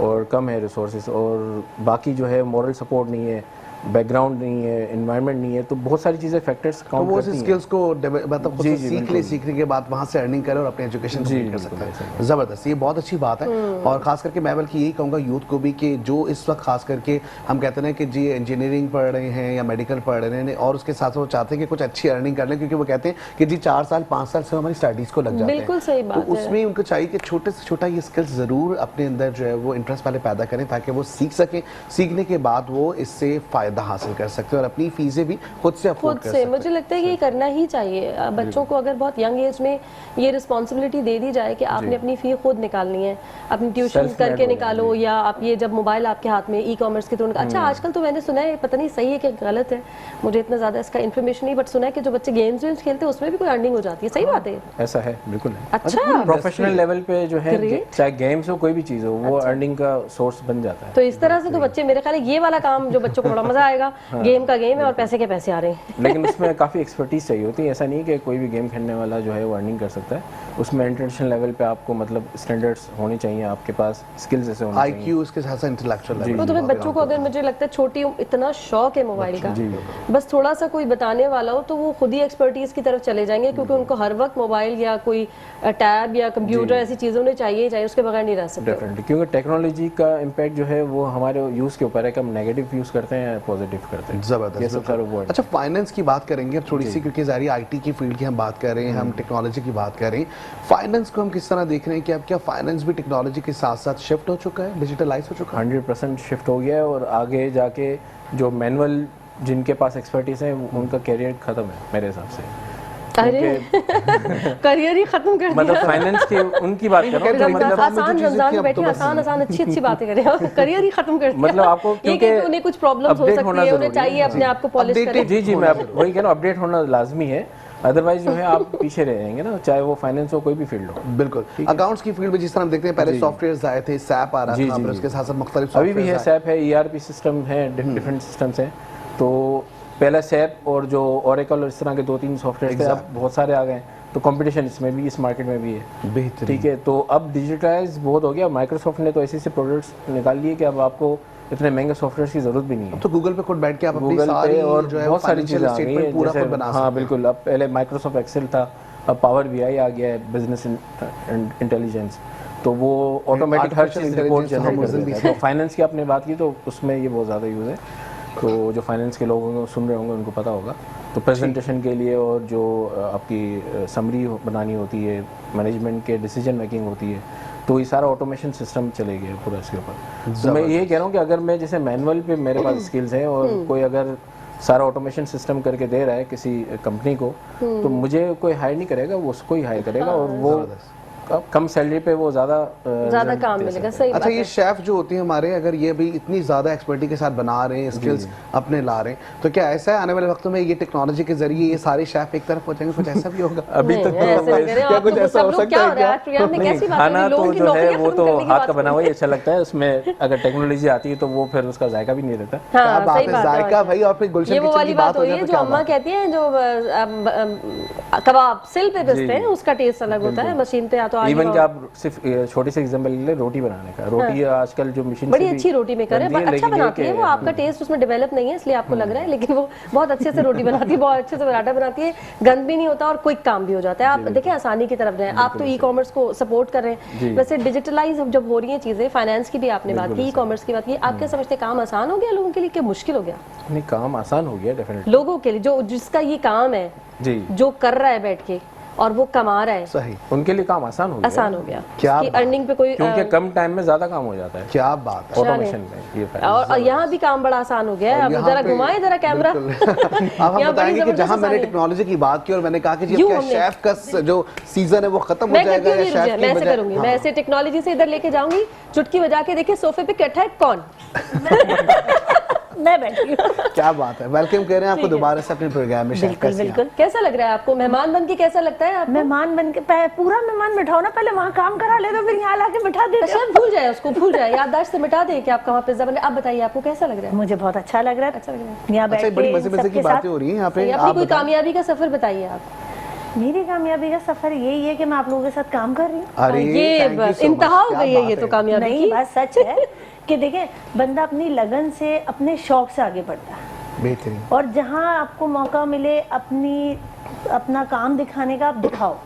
और कम है रिसोर्सेज, और बाकी जो है मॉरल सपोर्ट नहीं है, बैकग्राउंड नहीं है, एनवायरनमेंट नहीं है, तो बहुत सारी चीज़ें फैक्टर्स काउंट करती हैं। स्किल्स को मतलब खुद से सीखने के बाद वहाँ से अर्निंग करें और अपने एजुकेशन कंप्लीट कर सकते हैं। ज़बरदस्त, ये बहुत अच्छी बात है। और खास करके मैं बल्कि यही कहूँगा यूथ को भी कि जो इस वक्त खास करके हम कहते हैं कि जी इंजीनियरिंग पढ़ रहे हैं या मेडिकल पढ़ रहे हैं और उसके साथ वो चाहते हैं कि कुछ अच्छी अर्निंग कर लें, क्योंकि वो कहते हैं कि जी 4 साल 5 साल से हमारी स्टडीज़ को लग जाते हैं। बिल्कुल सही बात है। उसमें उनको चाहिए कि छोटे से छोटा ये स्किल्स ज़रूर अपने अंदर जो है वो इंटरेस्ट वाले पैदा करें ताकि वो सीख सकें, सीखने के बाद वो इससे फ़ायदा फ़ायदा हासिल कर सकते हैं और अपनी फ़ीसें भी खुद से अफोर्ड खुद कर से सकते हैं। मुझे लगता है कि ये करना ही चाहिए। बच्चों को अगर बहुत यंग एज में ये रिस्पॉन्सिबिलिटी दे दी जाए कि आपने अपनी फ़ी खुद निकालनी है, अपनी ट्यूशन Self-made करके हो जाए, निकालो, या आप ये जब मोबाइल आपके हाथ में ई-कॉमर्स के थ्रू। अच्छा आजकल तो मैंने सुना है, पता नहीं सही है कि गलत है, मुझे इतना ज़्यादा इसका इन्फॉर्मेशन नहीं, बट सुना है कि जो बच्चे गेम्स वेम्स खेलते हैं उसमें भी कोई अर्निंग हो जाती है। सही बात है? ऐसा है, बिल्कुल है। अच्छा, प्रोफेशनल लेवल पे जो है, Great. चाहे गेम्स हो कोई भी चीज़ हो, वो अर्निंग का सोर्स बन जाता है। तो इस तरह से तो बच्चे, मेरे ख्याल है ये वाला काम जो बच्चों को बड़ा मजा आएगा, गेम का गेम है और पैसे के पैसे आ रहे हैं। लेकिन उसमें काफ़ी एक्सपर्टीज चाहिए होती है। ऐसा नहीं है कि कोई भी गेम खेलने वाला जो है वो अर्निंग कर सकता है। उसमें इंटरनेशनल लेवल पे आपको मतलब स्टैंडर्ड्स होने चाहिए, आपके पास स्किल्स ऐसे होने चाहिए। IQ उसके साथ साथ इंटेलेक्चुअल लेवल। तो तुम्हें बच्चों को अगर, मुझे लगता है छोटी इतना शौक है मोबाइल का, बस थोड़ा सा कोई बताने वाला हो तो वो खुद ही एक्सपर्टीज की तरफ चले जाएंगे, क्योंकि उनको हर वक्त मोबाइल या कोई टैब या कंप्यूटर ऐसी चीज़ों ने चाहिए, उसके बगैर नहीं रह सकते। डेफिनेटली, क्योंकि टेक्नोलॉजी का इम्पैक्ट जो है वो हमारे यूज़ के ऊपर है कि हम नेगेटिव यूज़ करते हैं या पॉजिटिव करते हैं। ज़बरदस्त, ये सब सारे वर्ड। अच्छा, फाइनेंस की बात करेंगे अब थोड़ी सी, क्योंकि ज़ाहिर IT की फील्ड की हम बात कर रहे हैं, हम टेक्नोलॉजी की बात कर रहे हैं। फाइनेंस को हम किस तरह देख रहे हैं कि अब क्या फाइनेंस भी टेक्नोलॉजी के साथ साथ शिफ्ट हो चुका है, डिजिटलाइज हो चुका है? 100% शिफ्ट हो गया है, और आगे जाके जो मैनुअल जिनके पास एक्सपर्टीज है उनका करियर खत्म है मेरे हिसाब से। अरे करियर ही खत्म कर दिया। मतलब फाइनेंस के उनकी बात कर रहा हूँ, मतलब आसान रमजान बैठे आसान अच्छी बातें करें और करियर ही खत्म कर दिया। मतलब आपको ये कि उन्हें कुछ प्रॉब्लम्स हो update सकती होना है, उन्हें ज़रूरी है। चाहिए अपने आप को पॉलिश करें। जी मैं वही कह रहा हूँ, अपडेट होना लाजमी है, अदरवाइज जो है आप पीछे रह जाएंगे ना, चाहे वो फाइनेंस हो कोई भी फील्ड हो। बिल्कुल। अकाउंट्स की फील्ड में जिस तरह हम देखते हैं, पहले सॉफ्टवेयर्स आए थे, SAP आ रहा था, फिर उसके साथ साथ मुख्तलिफ अभी भी है, SAP है, ERP सिस्टम है, डिफरेंट सिस्टम्स हैं। तो पहला SAP और जो Oracle और इस तरह के 2-3 सॉफ्टवेयर थे, अब बहुत सारे आ गए, तो कंपटीशन इसमें भी, इस मार्केट में भी है। बेहतरीन। ठीक है, तो अब डिजिटलाइज बहुत हो गया। माइक्रोसॉफ्ट ने तो ऐसे ऐसे प्रोडक्ट्स निकाल लिए कि अब आपको इतने महंगे सॉफ्टवेयर की जरूरत भी नहीं है। तो गूगल पे खुद बैठ के आप अपनी गूगल सारी पे और जो है बहुत सारी चीज़ें आ गई हैं, पूरा जैसे खुद बना सकते हाँ हैं। बिल्कुल। अब पहले माइक्रोसॉफ्ट एक्सेल था, अब पावर BI आ गया है, बिजनेस इंटेलिजेंस, तो वो ऑटोमेटिक हर चीज़ रिपोर्ट जनरेट कर देता है। तो फाइनेंस की आपने बात की तो उसमें ये बहुत ज़्यादा यूज़ है। तो जो फाइनेंस के लोग होंगे सुन रहे होंगे उनको पता होगा। तो प्रेजेंटेशन के लिए और जो आपकी समरी बनानी होती है, मैनेजमेंट के डिसीजन मेकिंग होती है, तो ये सारा ऑटोमेशन सिस्टम चले गया पूरा इसके ऊपर। तो मैं ये कह रहा हूँ कि अगर मैं जैसे मैनुअल पे मेरे पास स्किल्स हैं और कोई अगर सारा ऑटोमेशन सिस्टम करके दे रहा है किसी कंपनी को, तो मुझे कोई हायर नहीं करेगा, वो उसको ही हायर करेगा, और वो कम सैलरी पे वो ज़्यादा काम मिलेगा। सही बात अच्छा, है। ये शेफ जो होते हैं हमारे, अगर ये भी इतनी ज़्यादा एक्सपर्टी के साथ बना रहे हैं, स्किल्स अपने ला रहे हैं, तो क्या ऐसा है आने वाले वक्तों में ये टेक्नोलॉजी के जरिए ये सारे शेफ एक तरफ हो जाएंगे, कुछ ऐसा भी होगा? अभी तक क्या कुछ ऐसा हो सकता है क्या? खाना तो जो है वो तो हाथ का बना हुआ ही अच्छा लगता है, उसमें अगर टेक्नोलॉजी आती है तो वो फिर उसका जायका भी नहीं रहता। क्या बात है, जायका भाई। और फिर गुलशन ये वो किचन वाली की बात बात हो हुई जाए है तो जो क्या अम्मा बात है? कहती हैं, जो कबाब सिल पे पिसते हैं उसका टेस्ट अलग होता है, मशीन पे या तो इवन कि आप सिर्फ छोटे से एग्जांपल ले रोटी बनाने का, रोटी आजकल जो मशीन बड़ी अच्छी रोटी मेकर है, अच्छा बनाती है वो। आपका टेस्ट उसमें डेवलप नहीं है इसलिए आपको लग रहा है, लेकिन वो बहुत अच्छे से रोटी बनाती है, बहुत अच्छे से पराठा बनाती है, गंद भी नहीं होता और क्विक काम भी हो जाता है। आप देखें आसानी की तरफ जाएं। आप तो ई-कॉमर्स को सपोर्ट कर रहे हैं, वैसे डिजिटलाइज जब हो रही हैं चीजें, फाइनेंस की भी आपने बात की, ई-कॉमर्स की बात की, आप क्या समझते हैं काम आसान हो गया लोगों के लिए कि मुश्किल हो गया? नहीं, काम आसान हो गया डेफिनेटली लोगों के लिए जो जिसका ये काम है, जी, जो कर रहा है बैठ के और वो कमा रहा है, सही, उनके लिए काम आसान हो गया। आसान हो गया। क्या उसकी अर्निंग पे कोई क्योंकि कम टाइम में ज्यादा काम हो जाता है। क्या बात है। ऑटोमेशन में ये फायदा। और यहाँ भी काम बड़ा आसान हो गया है। अब यहाँ जरा पे- घुमाएं जरा कैमरा। अब हम बताएंगे कि जहाँ मैंने टेक्नोलॉजी की बात की और मैंने कहा कि जी यूं क्या हमने- शेफ का जो सीजन है वो खत्म हो मैं जाएगा, करती या हूँ, शेफ मैं की ऐसे बजाय करूंगी, मैं ऐसे टेक्नोलॉजी से इधर लेके जाऊंगी, चुटकी बजा के देखिए सोफे पे बैठा है कौन। मैं बैठी हूँ। क्या बात है। वेलकम कह रहे हैं आपको दोबारा से अपने प्रोग्राम में। शेफ बिल्कुल कैसी हैं आप? बिल्कुल। कैसा लग रहा है आपको मेहमान बन के? कैसा लगता है आपको? मेहमान बन के पूरा मेहमान बिठाओ ना, पहले वहाँ काम करा ले तो फिर यहाँ लाके बिठा देते अच्छा, हो। भूल जाए उसको, भूल जाए, याददाश्त से मिटा दे कि आपका वहाँ पिज्जा बने। आप बताइए आपको कैसा लग रहा है? मुझे बहुत अच्छा लग रहा है। अच्छा लग रहा है। यहाँ बैठ अच्छा, बड़ी के मजे मजे की सबके बातें साथ। हो रही हैं यहाँ पे। अपनी आप कोई बताएं। कामयाबी का सफर बताइए आप। मेरी कामयाबी का सफर यही है कि मैं आप लोगों के साथ काम कर रही हूँ। अरे ये thank you बस so इंतहा much। हो क्या गई है बात ये तो कामयाबी नहीं, की। बात सच है कि देखें, बंदा अपनी लगन से, अपने शौक से आगे बढ़ता है, बेहतरीन। और जहाँ आपको मौका मिले अपना काम दिखाने का, आप दिखाओ।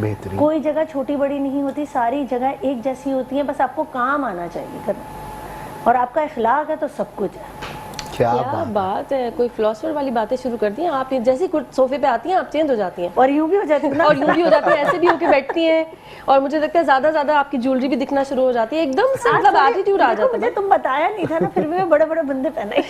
बेहतरीन। कोई जगह छोटी बड़ी नहीं होती, सारी जगह एक जैसी होती है, बस आपको काम आना चाहिए करना, और आपका इखलाक है तो सब कुछ है। क्या क्या बात है, कोई फिलोसफर वाली बातें शुरू कर दी हैं आप। जैसे ही सोफे पे आती हैं आप चेंज हो जाती हैं और यूं भी हो जाती है ना, और यूं भी हो जाती है, ऐसे भी होके बैठती हैं और मुझे लगता है ज्यादा आपकी ज्वेलरी भी दिखना शुरू हो जाती है, एकदम से मतलब एटीट्यूड आ जाता मुझे है। तुम बताया नहीं था ना, फिर भी मैं बड़े बड़े बंदे पहने।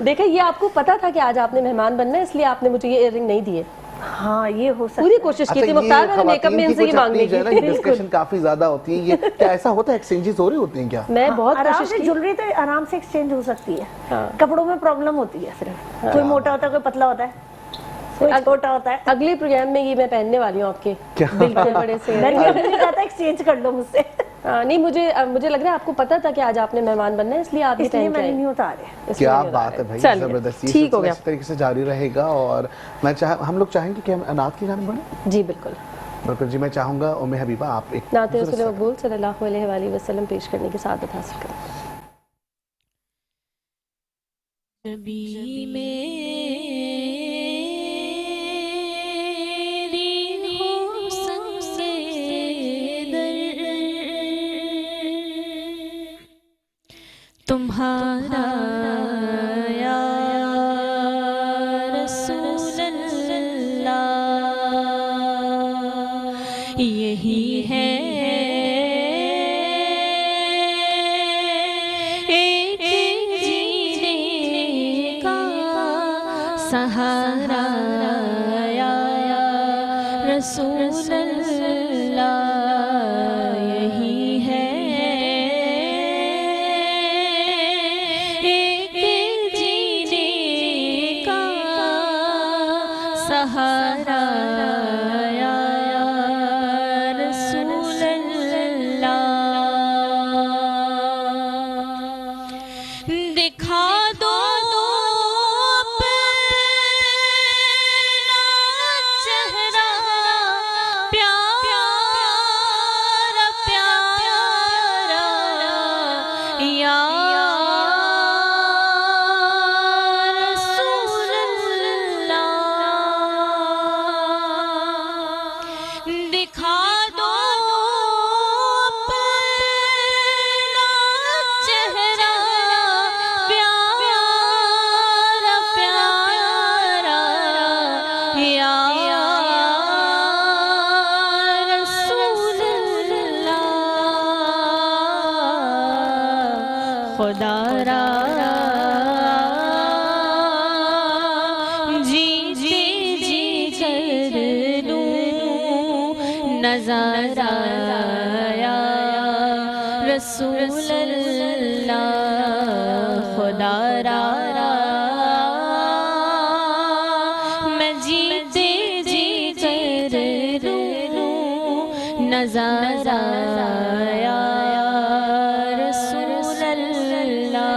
देखा, ये आपको पता था कि आज आपने मेहमान बनना है, इसलिए आपने मुझे ये इयररिंग नहीं दिए। हाँ ये हो सकता पूरी है। कोशिश की अच्छा, थी ये मुख्तार मैंने मेकअप में खवातीन की इनसे ये कुछ मांगने अपनी जो है ना, की। डिस्कशन काफी ज्यादा होती है। ये क्या ऐसा होता है, एक्सचेंजेस हो रही होती हैं क्या? मैं बहुत आराम कोशिश से की। ज्वेलरी तो आराम से एक्सचेंज हो सकती है। हाँ। कपड़ों में प्रॉब्लम होती है सिर्फ, कोई मोटा होता है कोई पतला होता है, कोई छोटा होता है। अगले प्रोग्राम में ये मैं पहनने वाली हूँ आपके क्या? बिल्कुल बड़े से। मैंने कहा था एक्सचेंज कर लो मुझसे, नहीं, मुझे लग रहा है आपको पता था कि आज आपने मेहमान बनना है, इसलिए आप ये इसलिए पहन के मैंने आई। नहीं उतारे। इसलिए क्या नहीं बात उतारे। है भाई, चलिए, जबरदस्ती। ठीक हो गया। इस तरीके से जारी रहेगा और हम लोग चाहेंगे कि हम अनाथ की जानिब बढ़े। जी बिल्कुल। बिल्कुल जी, मैं चाहूंगा उम्मे हबीबा आप एक नाते रसूल मकबूल सल्लल्लाहु अलैहि वसल्लम पेश करने की सादत हासिल करें। नबी मेरी हुस्न से तुम्हारा या रसूल अल्लाह यही है एक जीने का सहारा या रसूल अल्लाह यही है एक जीने का सहारा या रसूल अल्लाह दिखा दो अपना चेहरा प्यारा प्यारा या रसूल अल्लाह दिखा दो अपना चेहरा प्यारा प्यारा या रसूल अल्लाह खुदा रा जी जी जी कर लूं नज़ारा या रसूल अल्लाह खुदा रा मैं जीते जी कर लूं नज़ारा या रसूल अल्लाह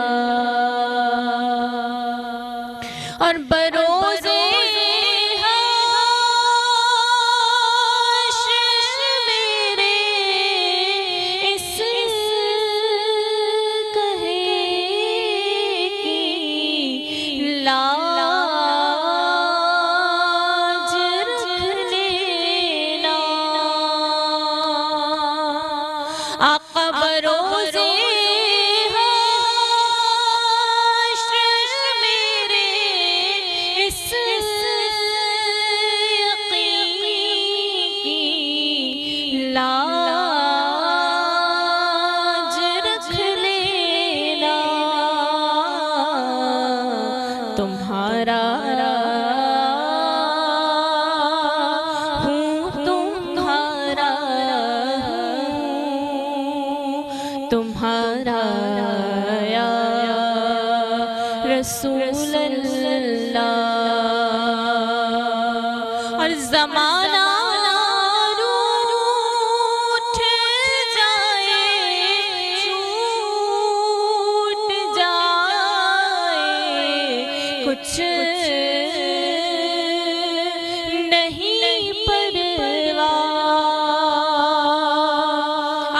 और बरोज़े हाशर मेरे इस कहे की लाज रख लेना आका बरोज़े हाशर मेरे इस यकीन की लाज रख लेना तुम्हारा हूँ तुम्हारा तुम्हारा या रसूल अल्लाह और ज़माना रूठ जाए छूट जाए कुछ नहीं परवाह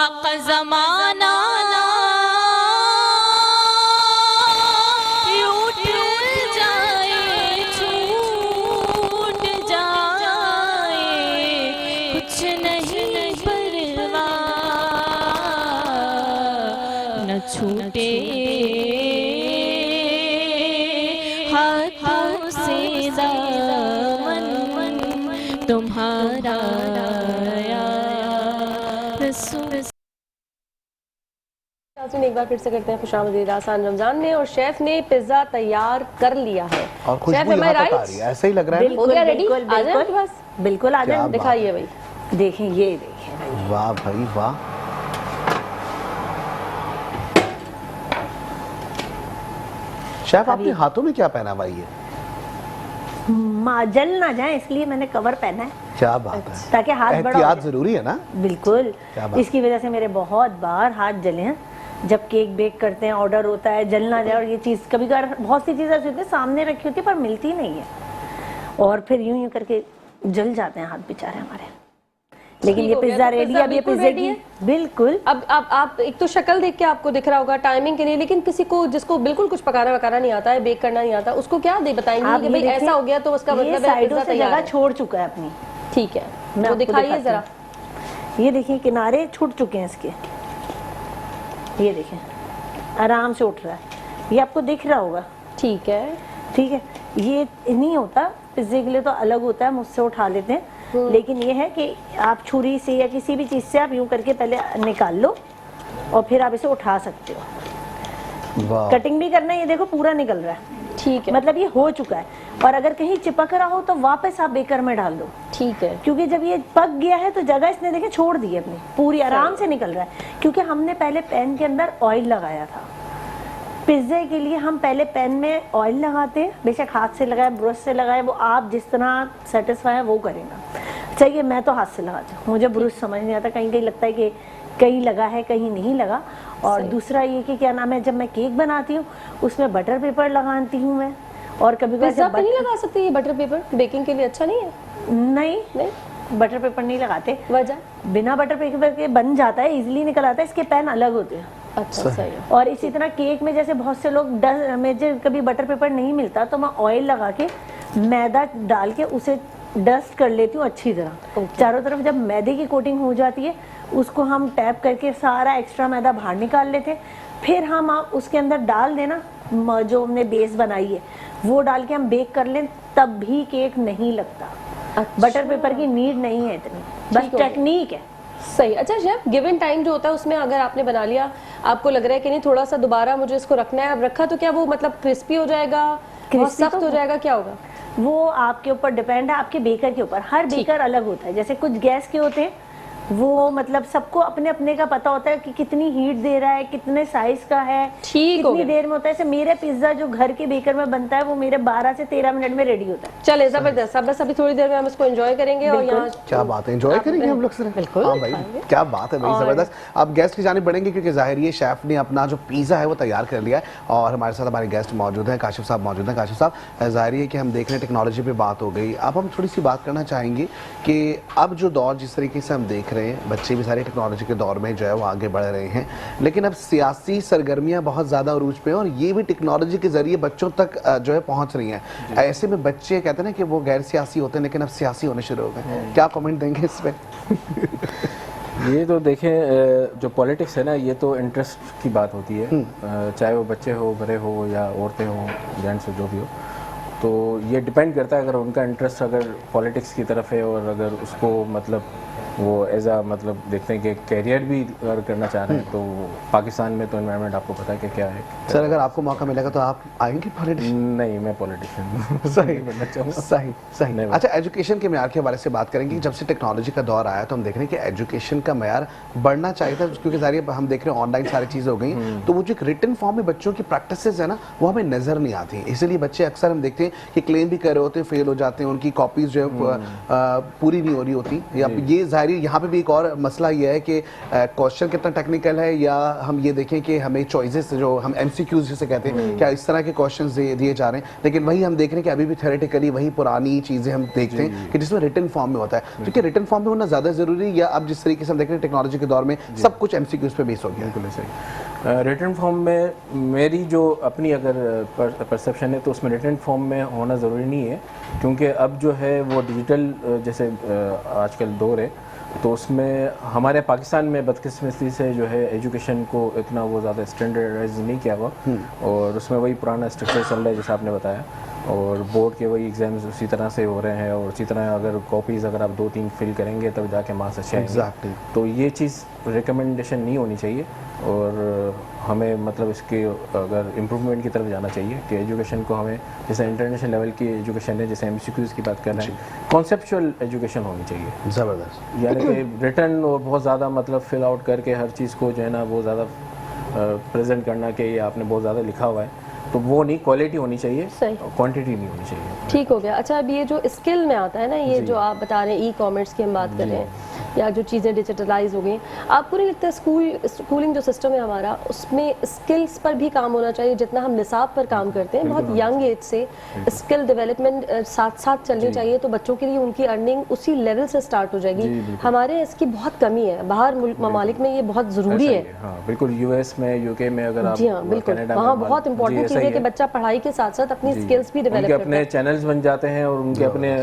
आका ज़माना रूठ जाए छूट जाए तुम्हारा या रसूल। नाज़रीन, एक बार फिर से करते हैं खुशामदीद आसान रमजान में, और शेफ ने पिज्जा तैयार कर लिया है। और खुशबू शेफ, am I यहाँ तक आ right? रही है, ऐसा ही लग रहा है ना? हो गया रेडी? बिल्कुल, आ जाए आपके पास? बिल्कुल आ क्या जाए। बात दिखाइए भाई। देखें, ये देखें भाई। वाह भाई वाह। शेफ, आपने हाथों में क्या पहना भाई? ये जल ना जाए इसलिए मैंने कवर पहना है, क्या बात है, ताकि हाथ बड़ा हो एहतियात जाए। जरूरी है ना? बिल्कुल, क्या बात। इसकी वजह से मेरे बहुत बार हाथ जले हैं। जब केक बेक करते हैं, ऑर्डर होता है, जल ना जाए, और ये चीज़ कभी कभार बहुत सी चीज़ें ऐसी होती है सामने रखी होती है पर मिलती नहीं है, और फिर यूं यूं करके जल जाते हैं हाथ बेचारे हमारे। लेकिन ठीक ये हो गया, पिज्जा तो रेडी पिज्जा है। अब ये बिल्कुल पिज्जे रेडी की है? बिल्कुल। अब आप एक तो शक्ल देख के आपको दिख रहा होगा टाइमिंग के लिए, लेकिन किसी को जिसको बिल्कुल कुछ पकाना वकाना नहीं आता है, बेक करना नहीं आता, उसको क्या दे बताएंगे आप कि ये भाई देखिए, ऐसा हो गया तो उसका ये मतलब है साइडों पिज्जा से तैयार जगह है। छोड़ चुका है अपनी। ठीक है, मैं वो आपको दिखाइए दिखाती जरा। हूँ। ये देखिए किनारे छूट चुके हैं इसके, ये देखें आराम से उठ रहा है, ये आपको दिख रहा होगा। ठीक है, ठीक है, ये नहीं होता, पिज्जे के लिए तो अलग होता है, मुझसे उठा लेते हैं। लेकिन ये है कि आप छुरी से या किसी भी चीज़ से आप यूं करके पहले निकाल लो और फिर आप इसे उठा सकते हो। वाह। कटिंग भी करना है, ये देखो पूरा निकल रहा है, ठीक है, मतलब ये हो चुका है। और अगर कहीं चिपक रहा हो तो वापस आप बेकर में डाल दो, ठीक है। क्योंकि जब ये पक गया है तो जगह इसने देखे छोड़ दी है अपनी पूरी, आराम से निकल रहा है, क्योंकि हमने पहले पैन के अंदर ऑयल लगाया था। पिज्जे के लिए हम पहले पैन में ऑयल लगाते हैं, बेशक हाथ से लगाए ब्रश से लगाए, वो आप जिस तरह सेटिस्फाई है वो करेगा। चाहिए मैं तो हाथ से लगाती हूँ, मुझे ब्रश समझ नहीं आता, कहीं कहीं लगता है कि कहीं लगा है कहीं नहीं लगा। और दूसरा ये कि क्या नाम है, जब मैं केक बनाती हूँ उसमें बटर पेपर लगाती हूँ मैं, और कभी पिज्जा कभी पे नहीं लगा सकती ये बटर पेपर? बेकिंग के लिए अच्छा नहीं है? नहीं, बटर पेपर नहीं लगाते। वजह? बिना बटर पेपर के बन जाता है, इजीली निकल आता है, इसके पैन अलग होते हैं। अच्छा, सही है। और इसी तरह केक में जैसे बहुत से लोग मुझे कभी बटर पेपर नहीं मिलता तो मैं ऑयल लगा के मैदा डाल के उसे डस्ट कर लेती हूँ अच्छी तरह। चारों तरफ जब मैदे की कोटिंग हो जाती है उसको हम टैप करके सारा एक्स्ट्रा मैदा बाहर निकाल लेते हैं। फिर हम आप उसके अंदर डाल देना जो हमने बेस बनाई है वो डाल के हम बेक कर लें, तब भी केक नहीं लगता। अच्छा। बटर पेपर की नीड नहीं है इतनी, बस टेक्निक है। सही। अच्छा शेफ, गिवन टाइम जो होता है उसमें अगर आपने बना लिया, आपको लग रहा है कि नहीं थोड़ा सा दोबारा मुझे इसको रखना है, अब रखा तो क्या वो मतलब क्रिस्पी हो जाएगा, बहुत सख्त हो जाएगा, क्या होगा? वो आपके ऊपर डिपेंड है, आपके बेकर के ऊपर। हर बेकर अलग होता है, जैसे कुछ गैस के होते हैं वो मतलब सबको अपने अपने का पता होता है कि कितनी हीट दे रहा है, कितने साइज का है, कितनी देर में होता है। जैसे मेरे पिज्जा जो घर के बेकर में बनता है वो मेरे 12 से 13 मिनट में रेडी होता है। चले जबरदस्त। अब बस अभी थोड़ी देर में हम इसको एंजॉय करेंगे और यहाँ क्या बात है, एंजॉय करेंगे हम लोग सर। बिल्कुल। हाँ भाई, क्या बात है भाई, जबरदस्त। अब गेस्ट की जानिब बढ़ेंगे क्योंकि जाहिर ये शेफ ने अपना जो पिज़्ज़ा है वो तैयार कर लिया है और हमारे साथ हमारे गेस्ट मौजूद हैं, काशिफ साहब मौजूद हैं। काशिफ साहब, जाहिर है कि हम देख रहे हैं टेक्नोलॉजी पे बात हो गई, अब हम थोड़ी सी बात करना चाहेंगे कि अब जो दौर जिस तरीके से हम देख रहे हैं, बच्चे भी सारे टेक्नोलॉजी के दौर में जो है वो आगे बढ़ रहे हैं, लेकिन अब सियासी सरगर्मियां बहुत ज़्यादा अरूज पे हैं और ये भी टेक्नोलॉजी के जरिए बच्चों तक जो है पहुंच रही हैं। ऐसे में बच्चे कहते हैं ना कि वो गैर सियासी होते हैं लेकिन अब सियासी होने शुरू हो गए, क्या कमेंट देंगे इस पे? ये तो देखें, जो पॉलिटिक्स है ना, ये तो इंटरेस्ट की बात होती है, चाहे वो बच्चे हो, बड़े हो या औरतें हो, जेंट्स हो, जो भी हो। तो ये डिपेंड करता है, अगर उनका इंटरेस्ट अगर पॉलिटिक्स की तरफ है और अगर उसको मतलब वो एज आ मतलब देखते हैं कि कैरियर भी अगर करना चाह रहे हैं, तो पाकिस्तान में तो एनवायरनमेंट आपको पता है कि क्या है। सर अगर आपको मौका मिलेगा तो आप आएंगे पॉलिटिक्स? नहीं, मैं पॉलिटिशियन सही बनना चाहूँगा। सही सही। नहीं, अच्छा, एजुकेशन के म्यार के हवाले से बात करेंगे। जब से टेक्नोलॉजी का दौर आया तो हम देख रहे हैं कि एजुकेशन का म्यार बढ़ना चाहिए था, क्योंकि ज़ाहिर हम देख रहे हैं ऑनलाइन सारी चीज़ें हो गई, तो वो जो एक रिटन फॉर्म में बच्चों की प्रैक्टिसेस है ना वो हमें नज़र नहीं आती, इसलिए बच्चे अक्सर हम देखते हैं कि क्लेम भी कर रहे होते हैं, फेल हो जाते हैं, उनकी कॉपीज़ जो है पूरी नहीं हो रही होती। या ये ज़ाहिर यहाँ पे भी एक और मसला ये है कि क्वेश्चन कितना टेक्निकल है, या हम ये देखें कि हमें चॉइसेस जो हम MCQs जिसे कहते हैं, क्या इस तरह के क्वेश्चंस दिए जा रहे हैं, लेकिन वही हम देख रहे हैं कि अभी भी थ्योरेटिकली वही पुरानी चीज़ें हम देखते हैं कि जिसमें रिटन फॉर्म में होता है। क्योंकि रिटन फॉर्म में होना ज़्यादा ज़रूरी, या अब जिस तरीके से हम देख रहे हैं टेक्नोलॉजी के दौर में सब कुछ MCQs पे बेस हो गया। बिल्कुल सही। रिटन फॉर्म में मेरी जो अपनी अगर परसेप्शन है तो उसमें रिटन फॉर्म में होना ज़रूरी नहीं है, क्योंकि अब जो है वो डिजिटल जैसे आजकल दौर है, तो उसमें हमारे पाकिस्तान में बदकिस्मती से जो है एजुकेशन को इतना वो ज़्यादा स्टैंडर्डाइज नहीं किया हुआ और उसमें वही पुराना स्ट्रक्चर चल रहा है जैसा आपने बताया। और बोर्ड के वही एग्ज़ाम्स उसी तरह से हो रहे हैं, और उसी तरह अगर कॉपीज़ अगर आप 2-3 फिल करेंगे तब जाके मार्क्स अच्छे आएंगे। Exactly. तो ये चीज़ रिकमेंडेशन नहीं होनी चाहिए, और हमें मतलब इसके अगर इम्प्रूवमेंट की तरफ जाना चाहिए कि एजुकेशन को हमें, जैसे इंटरनेशनल लेवल की एजुकेशन है, जैसे MCQs की बात कर रहे हैं, कॉन्सेप्चुअल एजुकेशन होनी चाहिए। ज़बरदस्त। यानी कि रिटर्न और बहुत ज़्यादा मतलब फिल आउट करके हर चीज़ को जो है ना वो ज़्यादा प्रेजेंट करना कि ये आपने बहुत ज़्यादा लिखा हुआ है, तो वो नहीं, क्वालिटी होनी चाहिए, सही। क्वांटिटी नहीं होनी चाहिए। ठीक हो गया। अच्छा, अब ये जो स्किल में आता है ना, ये जो आप बता रहे हैं ई-कॉमर्स की हम बात कर रहे हैं, या जो चीज़ें डिजिटलाइज हो गई, आपको नहीं लगता स्कूलिंग जो सिस्टम है हमारा, उसमें स्किल्स पर भी काम होना चाहिए? जितना हम निसाब पर काम करते हैं, बहुत यंग एज से स्किल डेवलपमेंट साथ साथ चलनी चाहिए, तो बच्चों के लिए उनकी अर्निंग उसी लेवल से स्टार्ट हो जाएगी। हमारे इसकी बहुत कमी है, बाहर ममालिक में ये बहुत ज़रूरी है। हाँ बिल्कुल, US में, UK में अगर आप, जी हाँ बिल्कुल, वहाँ बहुत इंपॉर्टेंट चीज़ है कि बच्चा पढ़ाई के साथ साथ अपनी स्किल्स भी डेवलप करता है। अपने चैनल्स बन जाते हैं, और उनके अपने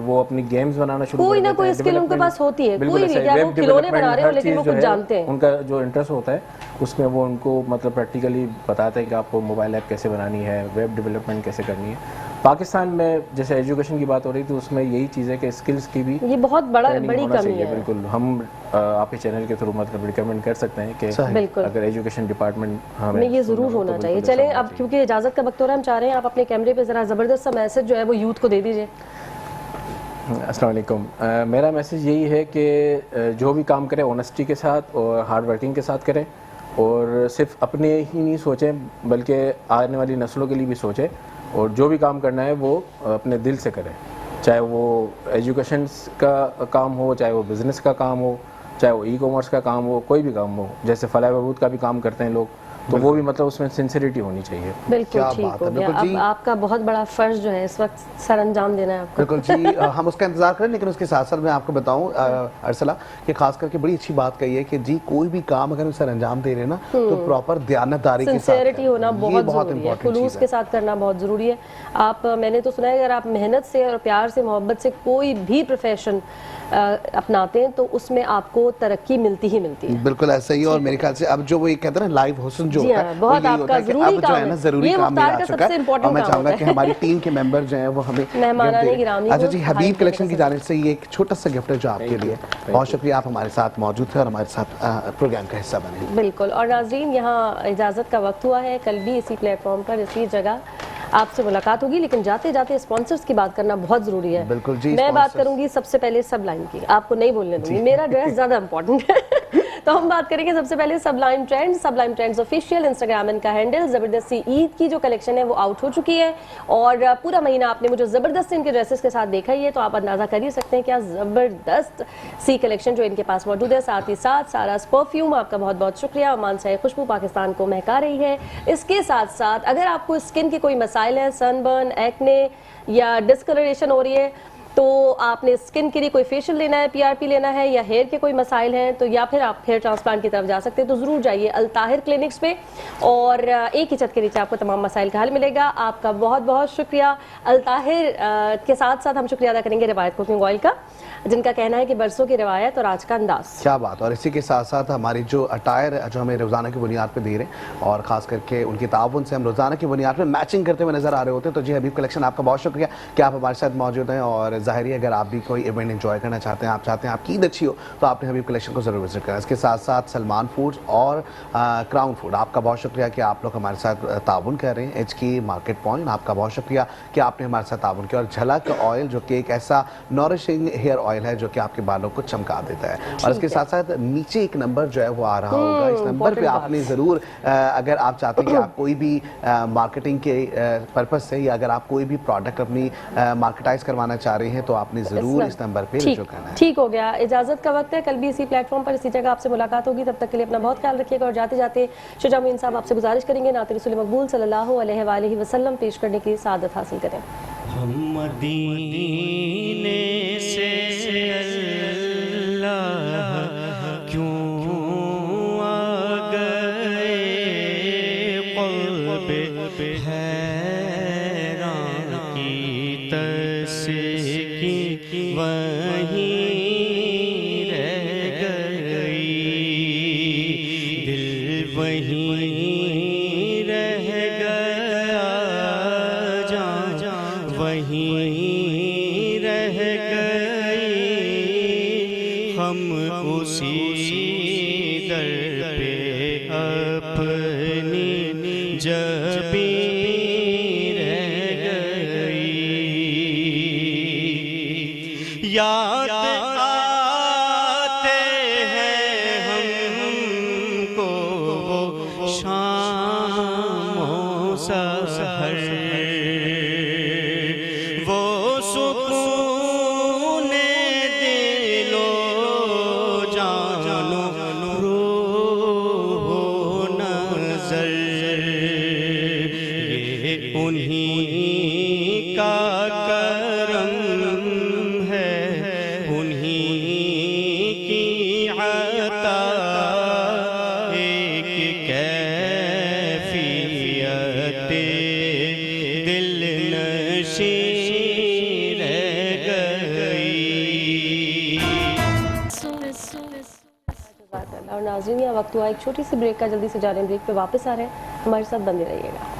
वो अपनी गेम्स बनाना शुरू कोई कर ना देते कोई हैं, स्किल उनके पास होती है, बिल्कुल कोई भी, ऐसा क्या है, वो वेब खिलौने बना रहे हो डेवलपमेंट, लेकिन वो हर चीज़ कुछ जो है, जानते हैं। उनका जो इंटरेस्ट होता है उसमें वो उनको मतलब प्रैक्टिकली बताते हैं कि आपको मोबाइल ऐप कैसे बनानी है, वेब डेवलपमेंट कैसे करनी है। पाकिस्तान में जैसे एजुकेशन की बात हो रही थी, उसमें यही चीज़ है कि स्किल्स की भी ये बहुत बड़ी होना कमी चाहिए। है। बिल्कुल, हम आपके चैनल के थ्रू मतलब रिकमेंड कर सकते हैं कि बिल्कुल, अगर एजुकेशन डिपार्टमेंट हमें में ये ज़रूर होना चाहिए। चले अब क्योंकि इजाज़त का वक्त हो रहा है, हम चाह रहे हैं आप अपने कैमरे पे ज़रा ज़बरदस्त सा मैसेज जो है वो यूथ को दे दीजिए। अस्सलाम वालेकुम। मेरा मैसेज यही है कि जो भी काम करें ऑनेस्टी के साथ और हार्ड वर्किंग के साथ करें, और सिर्फ अपने ही नहीं सोचें बल्कि आने वाली नस्लों के लिए भी सोचें, और जो भी काम करना है वो अपने दिल से करें, चाहे वो एजुकेशन का काम हो, चाहे वो बिज़नेस का काम हो, चाहे वो ई-कॉमर्स का काम हो, कोई भी काम हो। जैसे फलाह बहबूद का भी काम करते हैं लोग, तो वो भी मतलब उसमें सिंसिरिटी होनी चाहिए। बिल्कुल ठीक हो गया। अब आपका बहुत बड़ा फर्ज जो है इस वक्त सर अंजाम देना है आपको। बिल्कुल जी, हम उसका इंतजार करें, लेकिन उसके साथ साथ मैं आपको बताऊं अरसला कि खास करके बड़ी अच्छी बात कही है कि जी कोई भी काम अगर हम सर अंजाम दे रहे हैं ना, तो प्रॉपर दयानतदारी के साथ, सिंसियरिटी होना बहुत ज़रूरी है, इंपॉर्टेंट खुलूस के साथ करना बहुत ज़रूरी है। आप, मैंने तो सुना है अगर आप मेहनत से और प्यार से, मोहब्बत से कोई भी प्रोफेशन अपनाते हैं तो उसमें आपको तरक्की मिलती ही मिलती है। बिल्कुल ऐसा ही है। और मेरे ख्याल से अब जो वो एक कहते हैं ना लाइव हुस्न जो होता है, बहुत वो आपका ज़रूरी काम है, ज़रूरी काम मुख्तार का सबसे इम्पोर्टेंट मैं चाहूँगा कि हमारी टीम के मेंबर जो हैं वो हमें मेहमानाने गिरामी। अच्छा जी, हबीब कलेक्शन की जानिब से ये एक छोटा सा गिफ्ट है जो आपके लिए। बहुत शुक्रिया, आप हमारे साथ मौजूद थे और हमारे साथ प्रोग्राम का हिस्सा बने। बिल्कुल। और नाज़रीन, यहाँ इजाज़त का वक्त हुआ है, कल भी इसी प्लेटफॉर्म पर इसी जगह आपसे मुलाकात होगी, लेकिन जाते जाते स्पॉन्सर्स की बात करना बहुत ज़रूरी है। बिल्कुल जी, मैं बात करूंगी सबसे पहले सबलाइन की, आपको नहीं बोलने दूंगी, मेरा ड्रेस ज़्यादा इंपॉर्टेंट है। तो हम बात करेंगे सबसे पहले सबलाइन ट्रेंड्स ऑफिशियल इंस्टाग्राम इनका हैंडल। ज़बरदस्ती ईद की जो कलेक्शन है वो आउट हो चुकी है, और पूरा महीना आपने मुझे ज़बरदस्त इनके ड्रेसेस के साथ देखा ही है, तो आप अंदाज़ा कर ही सकते हैं क्या ज़बरदस्त सी कलेक्शन जो इनके पास मौजूद है। साथ ही साथ सारास परफ्यूम, आपका बहुत बहुत शुक्रिया, अमान से खुशबू पाकिस्तान को महका रही है। इसके साथ साथ अगर आपको स्किन के कोई मसाइल हैं, सनबर्न, एक्ने या डिस्कलरेशन हो रही है, तो आपने स्किन के लिए कोई फेशियल लेना है, PRP लेना है, या हेयर के कोई मसाइल हैं, तो या फिर आप हेयर ट्रांसप्लांट की तरफ जा सकते हैं, तो ज़रूर जाइए अल-ताहिर क्लिनिक्स पे, और एक ही छत के नीचे आपको तमाम मसाइल का हल मिलेगा। आपका बहुत बहुत शुक्रिया। अल-ताहिर के साथ साथ हम शुक्रिया अदा करेंगे रिवायत कुकिंग ऑयल का, जिनका कहना है कि बरसों की रिवायत और आज का अंदाज। क्या बात। और इसी के साथ साथ हमारी जो अटायर जो हमें रोज़ाना की बुनियाद पे दे रहे हैं, और ख़ास करके उनकी ताउन से हम रोज़ाना की बुनियाद पे मैचिंग करते हुए नज़र आ रहे होते हैं। तो जी हबीब कलेक्शन, आपका बहुत शुक्रिया कि आप हमारे साथ मौजूद हैं। और ज़ाहिर है अगर आप भी कोई इवेंट एंजॉय करना चाहते हैं, आप चाहते हैं आपकी ईद अच्छी हो, तो आपने हबीब कलेक्शन को ज़रूर विजिट करना। इसके साथ साथ सलमान फूड्स और क्राउन फूड, आपका बहुत शुक्रिया कि आप लोग हमारे साथ ताउन कर रहे हैं। HK मार्केट पॉइंट, आपका बहुत शुक्रिया कि आपने हमारे साथ ताउन किया। और झलक ऑयल जो कि एक ऐसा नॉरिशिंग हेयर ऑयल है जो कि आपके बालों को चमका देता है। और इसके साथ साथ नीचे एक नंबर जो है वो आ रहा होगा, इस नंबर पे आपने ज़रूर, अगर आप चाहते हैं कि आप कोई भी मार्केटिंग के पर्पस से, या अगर आप कोई भी प्रोडक्ट अपनी मार्केटाइज करवाना चाह रहे हैं, तो आपने ज़रूर इस नंबर पे रजू करना है। ठीक हो गया। इजाज़त का वक्त है, कल भी इसी प्लेटफॉर्म पर इसी जगह आपसे मुलाकात होगी। तब तक के लिए अपना बहुत ख्याल रखिएगा। और जाते जाते शुजा मोइन साहब आपसे गुजारिश करेंगे नात रसूल मकबूल सल्लल्लाहु अलैहि वसल्लम पेश करने की सादत हासिल करें। हम मदीने से क्यों आ गए, क़ल्ब हैरान की तस्की वहीं रह गई, दिल वहीं रह गया, जान हम उसी दर पे अपनी जबी रह गई। याद आते हैं हमको वो शामों सहर, वो सुकूने दिलो जानो रूहो नज़र, ये उन्हीं का करम है, उन्हीं की अता, एक कैफियत दिल नशी रह गई। और नाज़रीन, यहाँ वक्त हुआ एक छोटी सी ब्रेक का, जल्दी से जा रहे हैं ब्रेक पे, वापस आ रहे हैं, हमारे साथ बने रहिएगा।